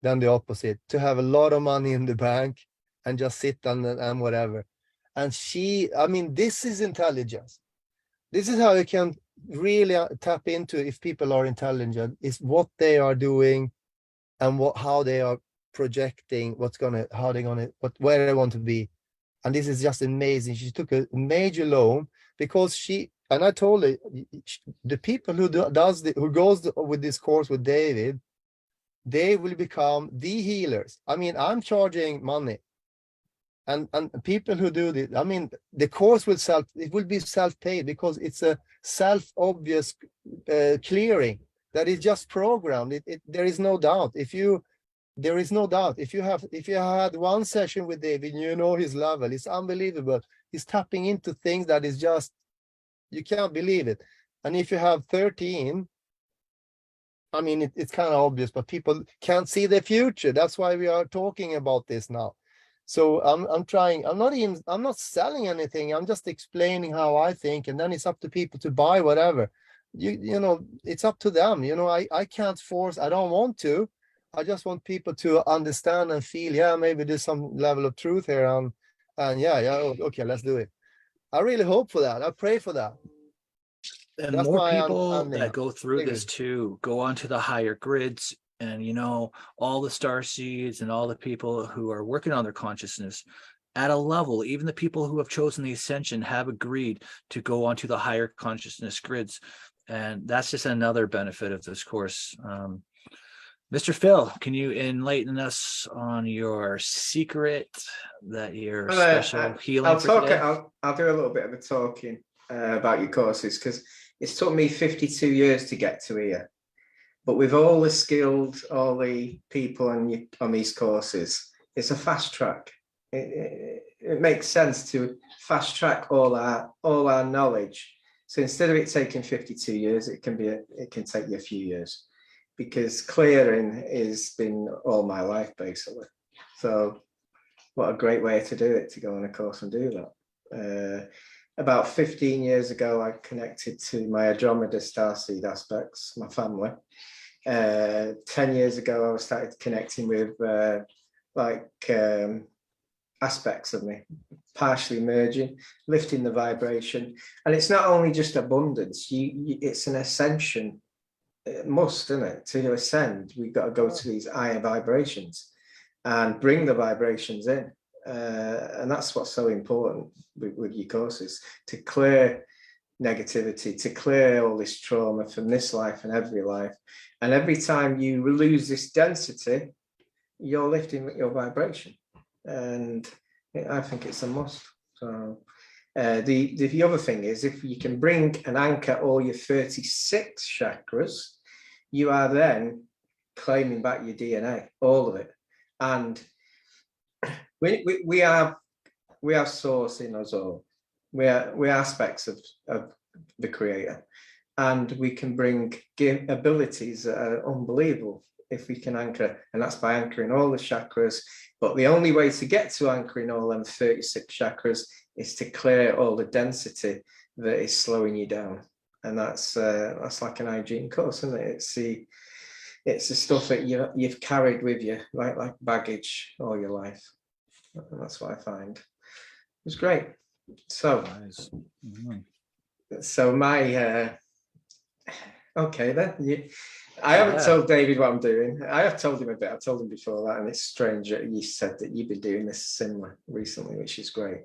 [SPEAKER 5] than the opposite, to have a lot of money in the bank and just sit and whatever. And this is intelligence. This is how you can really tap into if people are intelligent, is what they are doing and how they are projecting, where they want to be. And this is just amazing. She took a major loan because and I told her, the people who goes with this course with David, they will become the healers. I mean, I'm charging money, and people who do this, I mean, the course will be self-paid, because it's a self-obvious clearing that is just programmed. There is no doubt. If you had one session with David, his level is unbelievable. He's tapping into things that is just, you can't believe it. And if you have 13, I mean, it's kind of obvious, but people can't see the future. That's why we are talking about this now. So I'm trying, I'm not selling anything. I'm just explaining how I think, and then it's up to people to buy whatever. You know, it's up to them. You know, I can't force, I don't want to. I just want people to understand and feel, yeah, maybe there's some level of truth here. And yeah, okay, let's do it. I really hope for that. I pray for that.
[SPEAKER 1] And
[SPEAKER 5] That's
[SPEAKER 1] more
[SPEAKER 5] my
[SPEAKER 1] people
[SPEAKER 5] understanding.
[SPEAKER 1] that go through
[SPEAKER 5] Very
[SPEAKER 1] this
[SPEAKER 5] good.
[SPEAKER 1] too go onto the higher grids, and you know, all the star seeds and all the people who are working on their consciousness at a level, even the people who have chosen the ascension have agreed to go onto the higher consciousness grids. And that's just another benefit of this course. Mr. Phil, can you enlighten us on your secret, that your
[SPEAKER 6] Well,
[SPEAKER 1] special healing
[SPEAKER 6] I'll
[SPEAKER 1] for
[SPEAKER 6] talk.
[SPEAKER 1] today?
[SPEAKER 6] I'll do a little bit of a talking about your courses, because it's took me 52 years to get to here. But with all the skilled, all the people on these courses, it's a fast track. It makes sense to fast track all our knowledge. So instead of it taking 52 years, it can take you a few years, because clearing has been all my life basically. So what a great way to do it, to go on a course and do that. About 15 years ago, I connected to my Andromeda starseed aspects, my family. 10 years ago, I started connecting with aspects of me, partially merging, lifting the vibration. And it's not only just abundance, it's an ascension. It must, isn't it? To ascend, we've got to go to these higher vibrations and bring the vibrations in. And that's what's so important with your courses, to clear negativity, to clear all this trauma from this life and every life. And every time you lose this density, you're lifting your vibration. And I think it's a must. So the other thing is, if you can bring and anchor all your 36 chakras, you are then claiming back your DNA, all of it. And we have source in us all. We're aspects of the creator, and we can give abilities that are unbelievable if we can anchor, and that's by anchoring all the chakras. But the only way to get to anchoring all them 36 chakras is to clear all the density that is slowing you down. And that's like an hygiene course, isn't it? It's the stuff that you've carried with you, like baggage all your life. And that's what I find. It was great. So,
[SPEAKER 1] Nice. Mhm.
[SPEAKER 6] so my okay then. I haven't told David what I'm doing. I have told him a bit. I've told him before that, and it's strange that you said that you've been doing this similar recently, which is great.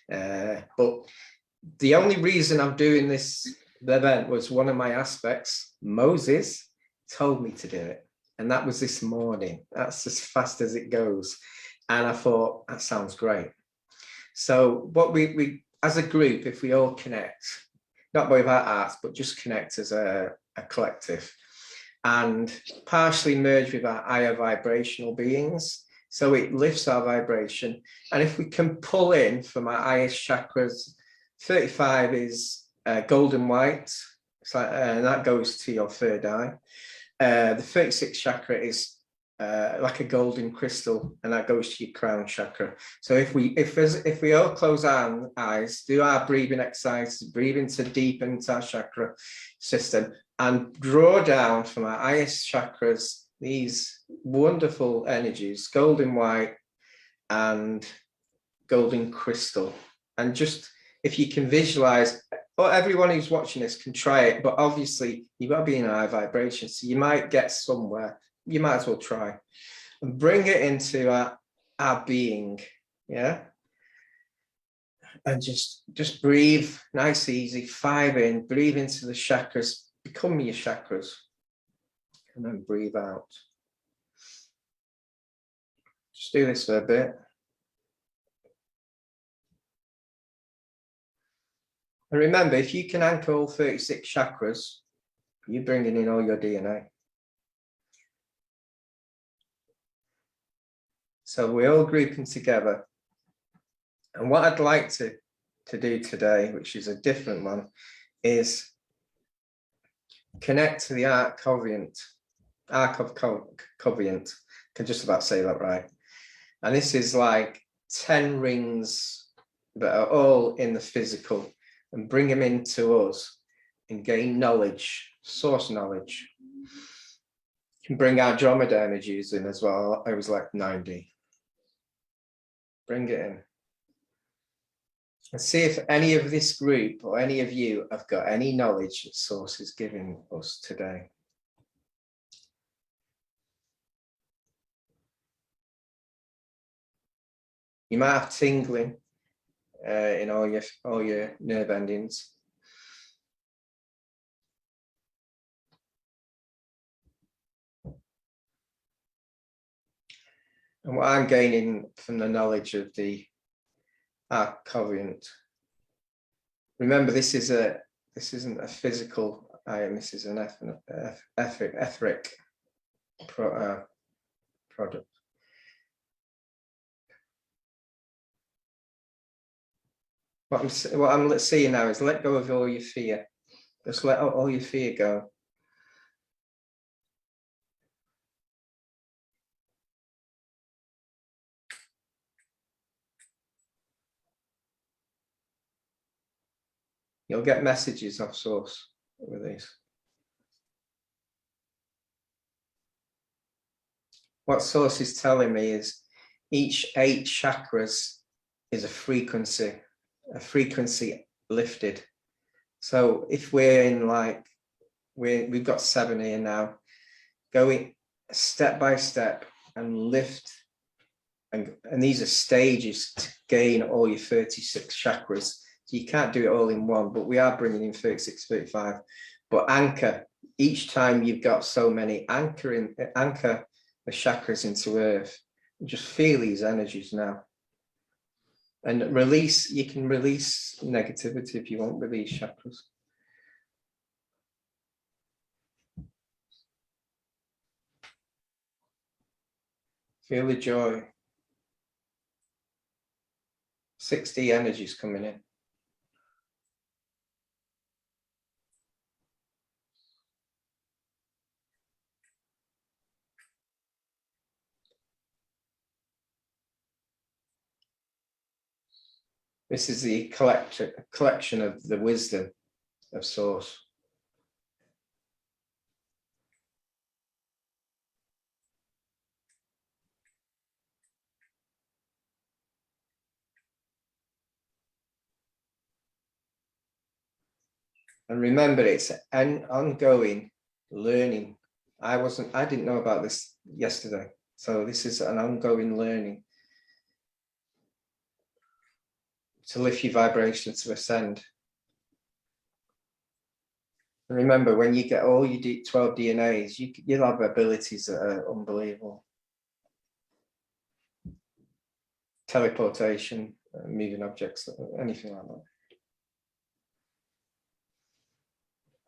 [SPEAKER 6] But the only reason I'm doing this event was one of my aspects, Moses, told me to do it, and that was this morning. That's as fast as it goes. And I thought, that sounds great. So what we as a group, if we all connect, not with our arts, but just connect as a collective, and partially merge with our higher vibrational beings, so it lifts our vibration. And if we can pull in from our highest chakras, 35 is golden white, and that goes to your third eye. The 36th chakra is like a golden crystal, and that goes to your crown chakra. So if we all close our eyes, do our breathing exercise, breathe into deep into our chakra system, and draw down from our highest chakras these wonderful energies, golden white and golden crystal. And just, if you can visualize, or everyone who's watching this can try it, but obviously you've got to be in a high vibration, so you might get somewhere. You might as well try and bring it into our being, yeah. And just breathe, nice, easy. 5 in, breathe into the chakras, become your chakras, and then breathe out. Just do this for a bit. And remember, if you can anchor all 36 chakras, you're bringing in all your DNA. So we're all grouping together. And what I'd like to do today, which is a different one, is connect to the Arc of Covenant. Can just about say that right. And this is like 10 rings that are all in the physical, and bring them into us and gain knowledge, source knowledge. You can bring our Andromeda energies in as well. I was like 90. Bring it in. And see if any of this group or any of you have got any knowledge that Source is giving us today. You might have tingling in all your nerve endings. And what I'm gaining from the knowledge of the Arc Covenant. Remember, this isn't a physical item. This is an etheric product. What I'm seeing now is let go of all your fear. Just let all your fear go. You'll get messages off Source with these. What Source is telling me is each 8 chakras is a frequency lifted. So if we're in we've got 7 here now, going step by step and lift, and these are stages to gain all your 36 chakras. So you can't do it all in one, but we are bringing in 36, 35. But anchor, each time you've got so many, anchor the chakras into earth. Just feel these energies now. And release, you can release negativity if you want with these chakras. Feel the joy. 60 energies coming in. This is the collection of the wisdom of Source. And remember, it's an ongoing learning. I didn't know about this yesterday. So this is an ongoing learning to lift your vibration, to ascend. And remember, when you get all your 12 DNAs, you'll have abilities that are unbelievable. Teleportation, moving objects, anything like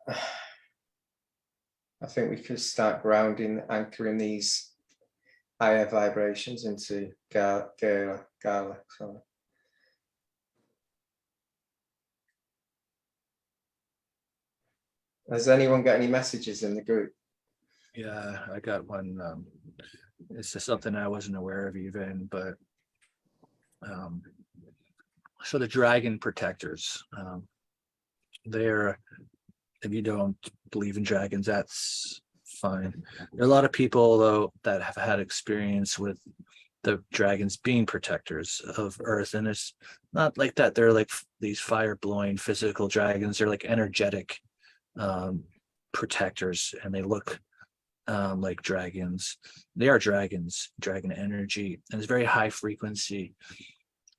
[SPEAKER 6] that. I think we could start grounding, anchoring these higher vibrations into Gala. Sorry. Has anyone got any messages in the group?
[SPEAKER 1] Yeah, I got one. It's just something I wasn't aware of even, but so the dragon protectors, they're, if you don't believe in dragons, that's fine. There are a lot of people though that have had experience with the dragons being protectors of Earth, and it's not like that. They're like these fire blowing physical dragons. They're like energetic protectors, and they look like dragons. They are dragons, dragon energy, and it's very high frequency.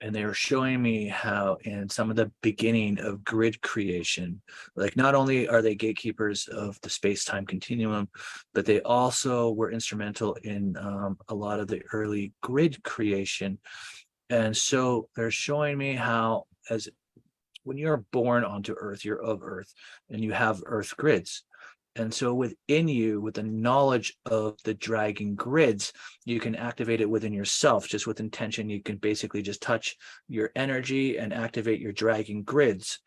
[SPEAKER 1] And they were showing me how in some of the beginning of grid creation, like not only are they gatekeepers of the space-time continuum, but they also were instrumental in a lot of the early grid creation. And so they're showing me how, as when you're born onto Earth, you're of Earth, and you have Earth grids. And so within you, with the knowledge of the dragon grids, you can activate it within yourself. Just with intention, you can basically just touch your energy and activate your dragon grids.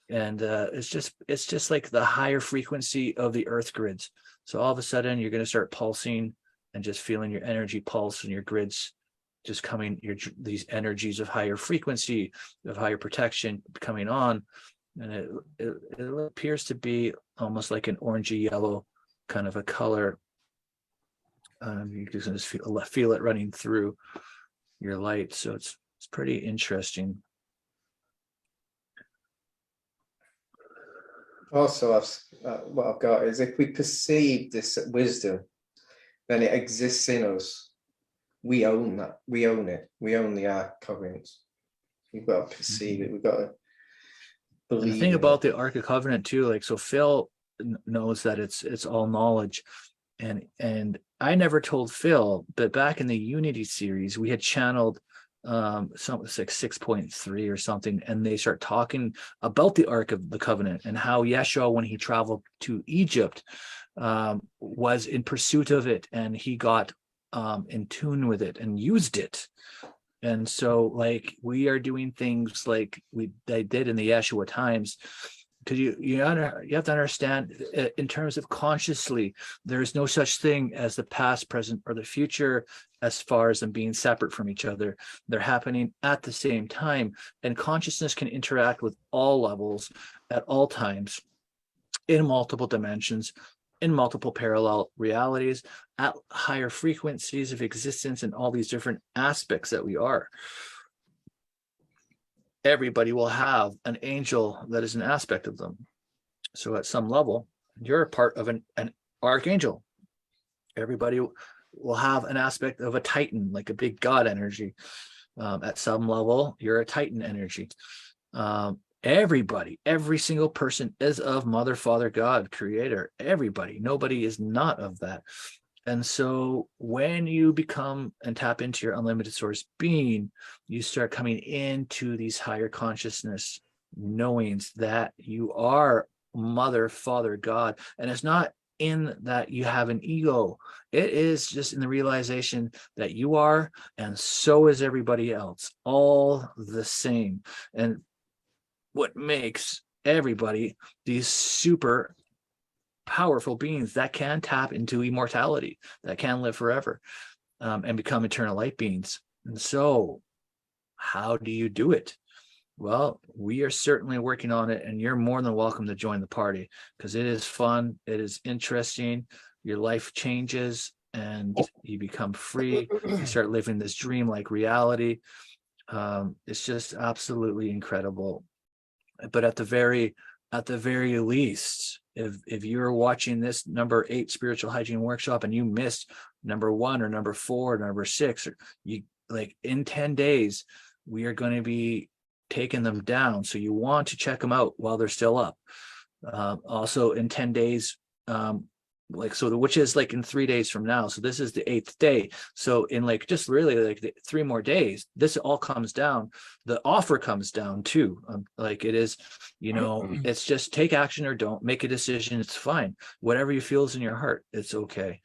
[SPEAKER 1] And it's just like the higher frequency of the earth grids. So all of a sudden you're going to start pulsing and just feeling your energy pulse and your grids just coming, these energies of higher frequency, of higher protection coming on. And it appears to be almost like an orangey yellow kind of a color. You can just feel it running through your light. So it's pretty interesting.
[SPEAKER 6] Also, what I've got is, if we perceive this wisdom, then it exists in us. We own that. We own it. We own the Ark Covenants. We've got to perceive it. We've got to believe.
[SPEAKER 1] And the thing
[SPEAKER 6] in
[SPEAKER 1] about
[SPEAKER 6] it.
[SPEAKER 1] the Ark of Covenant too, like, so Phil knows that it's all knowledge, and I never told Phil, but back in the Unity series, we had channeled something like 6.3 or something, and they start talking about the Ark of the Covenant and how Yeshua, when he traveled to Egypt, was in pursuit of it, and he got in tune with it and used it. And so, like, we are doing things like they did in the Yeshua times, because you have to understand, in terms of consciously, there is no such thing as the past, present, or the future as far as them being separate from each other. They're happening at the same time, and consciousness can interact with all levels at all times, in multiple dimensions, in multiple parallel realities, at higher frequencies of existence, and all these different aspects that we are. Everybody will have an angel that is an aspect of them. So at some level, you're a part of an archangel. Everybody will have an aspect of a Titan, like a big God energy. At some level, you're a Titan energy. Everybody, every single person is of Mother, Father, God, Creator. Everybody, nobody is not of that. And so when you become and tap into your unlimited source being, you start coming into these higher consciousness knowings that you are Mother, Father, God. And it's not in that you have an ego. It is just in the realization that you are, and so is everybody else, all the same. And what makes everybody these super powerful beings that can tap into immortality, that can live forever, and become eternal light beings. And so how do you do it? Well, we are certainly working on it, and you're more than welcome to join the party, because it is fun, it is interesting, your life changes, and you become free. You start living this dream-like reality. It's just absolutely incredible. But at the very least, if you're watching this number 8 spiritual hygiene workshop and you missed number 1 or number 4 or number 6, or you, like, in 10 days, we are going to be taking them down. So you want to check them out while they're still up. Also in 10 days, which is like in 3 days from now. So this is the 8th day. So in like just really like 3 more days, this all comes down. The offer comes down too. Like it is, it's just take action or don't. Make a decision. It's fine. Whatever you feel is in your heart, it's okay.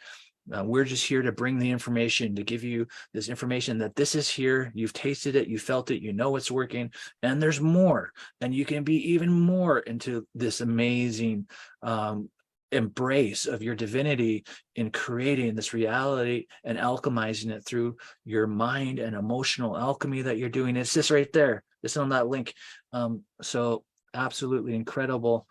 [SPEAKER 1] We're just here to bring the information, to give you this information that this is here. You've tasted it, you felt it, you know it's working, and there's more. And you can be even more into this amazing embrace of your divinity in creating this reality and alchemizing it through your mind and emotional alchemy that you're doing. It's just right there. It's on that link. So absolutely incredible.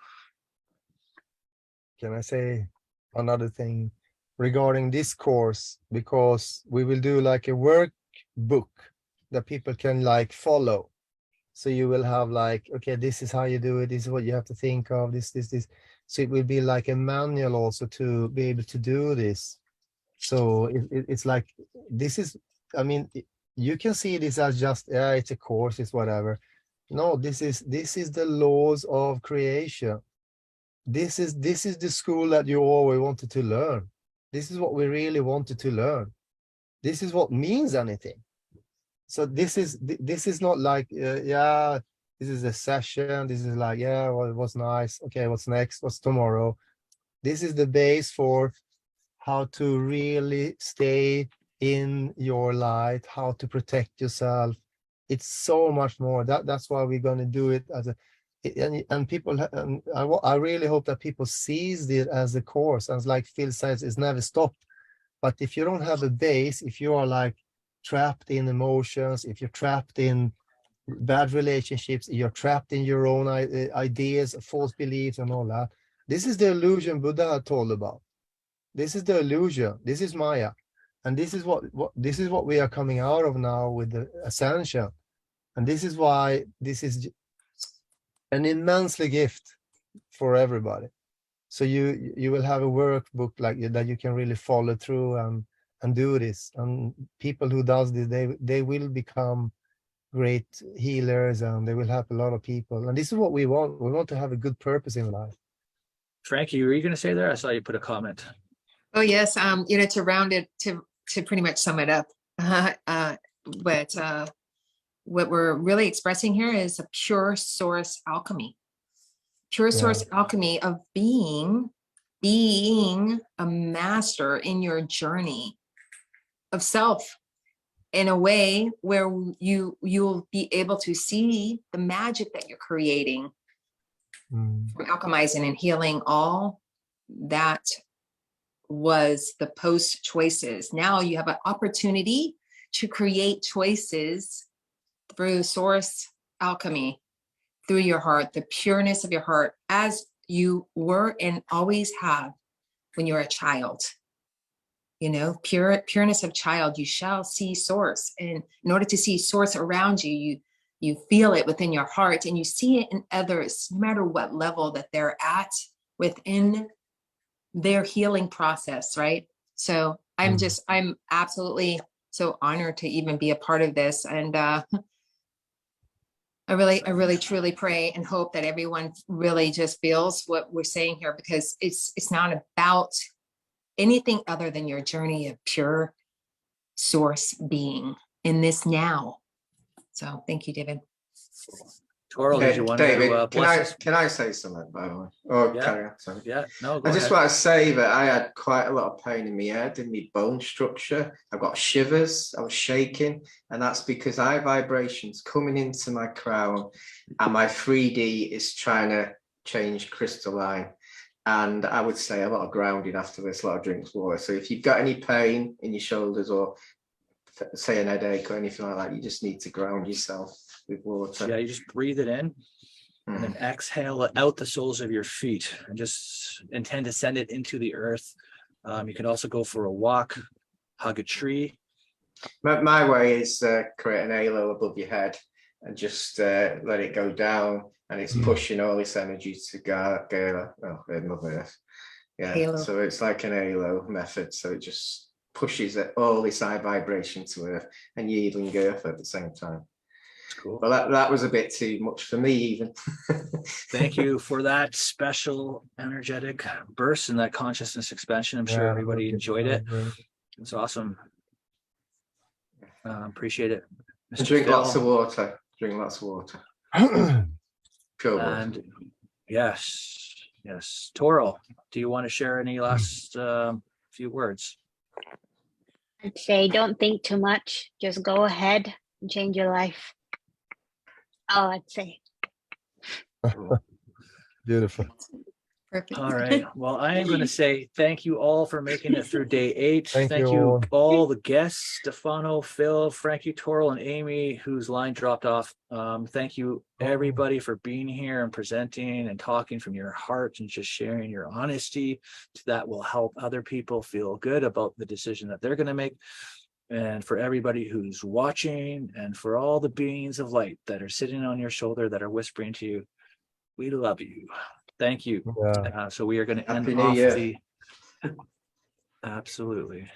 [SPEAKER 5] Can I say another thing regarding this course? Because we will do like a workbook that people can like follow. So you will have like, okay, this is how you do it. This is what you have to think of. This. So it will be like a manual also to be able to do this. So it's like, this is, I mean, you can see this as just, yeah, it's a course, it's whatever. No, this is the laws of creation. This is the school that you always wanted to learn. This is what we really wanted to learn. This is what means anything. So this is not like, yeah, this is a session. This is like, yeah, well, it was nice. Okay, what's next? What's tomorrow? This is the base for how to really stay in your light, how to protect yourself. It's so much more. That's why we're going to do it as and people, I really hope that people sees it as a course, as like Phil says, it's never stopped. But if you don't have a base, if you are like trapped in emotions, if you're trapped in bad relationships, you're trapped in your own ideas, false beliefs, and all that. This is the illusion Buddha told about. This is the illusion. This is Maya, and this is what we are coming out of now with the ascension, and this is why this is an immensely gift for everybody. So you will have a workbook like that you can really follow through and do this. And people who does this, they will become great healers, and they will help a lot of people. And this is what we want. We want to have a good purpose in life.
[SPEAKER 1] Frankie, were you going to say there? I saw you put a comment.
[SPEAKER 3] Oh yes, to round it, to pretty much sum it up, but what we're really expressing here is a pure source alchemy. Pure source alchemy of being a master in your journey of self, in a way where you'll be able to see the magic that you're creating from alchemizing and healing all that was the post choices. Now you have an opportunity to create choices through source alchemy, through your heart, the pureness of your heart, as you were and always have when you're a child. You know, pureness of child, you shall see source. And in order to see source around you, you feel it within your heart, and you see it in others, no matter what level that they're at within their healing process, right? So I'm absolutely so honored to even be a part of this. And I really truly pray and hope that everyone really just feels what we're saying here, because it's not about anything other than your journey of pure source being in this now. So thank you, David.
[SPEAKER 1] Toro, did you want
[SPEAKER 6] David,
[SPEAKER 1] to bless us?
[SPEAKER 6] can I say something, by the way? Oh,
[SPEAKER 1] Yeah.
[SPEAKER 6] carry on, sorry.
[SPEAKER 1] Yeah, no, go
[SPEAKER 6] I just
[SPEAKER 1] ahead.
[SPEAKER 6] want to say that I had quite a lot of pain in my head, in my bone structure. I've got shivers, I was shaking, and that's because I vibrations coming into my crown, and my 3D is trying to change crystalline. And I would say a lot of grounding after this, a lot of drinks water. So if you've got any pain in your shoulders, or say an headache or anything like that, you just need to ground yourself with water.
[SPEAKER 1] Yeah, you just breathe it in and then exhale it out the soles of your feet, and just intend to send it into the earth. You can also go for a walk, hug a tree.
[SPEAKER 6] My way is create an halo above your head and just let it go down, and it's pushing all this energy to Mother Earth. Yeah, halo. So it's like an halo method. So it just pushes all this high vibration to Earth and healing Earth at the same time. Cool. Well, that was a bit too much for me, even.
[SPEAKER 1] Thank you for that special energetic burst and that consciousness expansion. I'm sure everybody enjoyed it. It's awesome. Appreciate it.
[SPEAKER 6] Drink lots of water. Drink lots of water. Pure water. And yes. Toro, do you want to share any last few words?
[SPEAKER 4] I'd say don't think too much. Just go ahead and change your life. Oh, I'd say.
[SPEAKER 5] Beautiful.
[SPEAKER 3] Perfect.
[SPEAKER 1] All right. Well, I am going to say thank you all for making it through day 8. Thank you
[SPEAKER 5] all.
[SPEAKER 1] all the guests, Stefano, Phil, Frankie, Torl, and Amy, whose line dropped off. Thank you, everybody, for being here and presenting and talking from your heart and just sharing your honesty. That will help other people feel good about the decision that they're going to make. And for everybody who's watching, and for all the beings of light that are sitting on your shoulder that are whispering to you, we love you. Thank you. So we are going to end off the... Absolutely.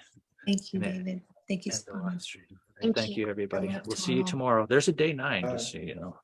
[SPEAKER 3] Thank you, David. Thank you so much.
[SPEAKER 1] Thank you, everybody. We'll see you tomorrow. There's a day 9, just so you know.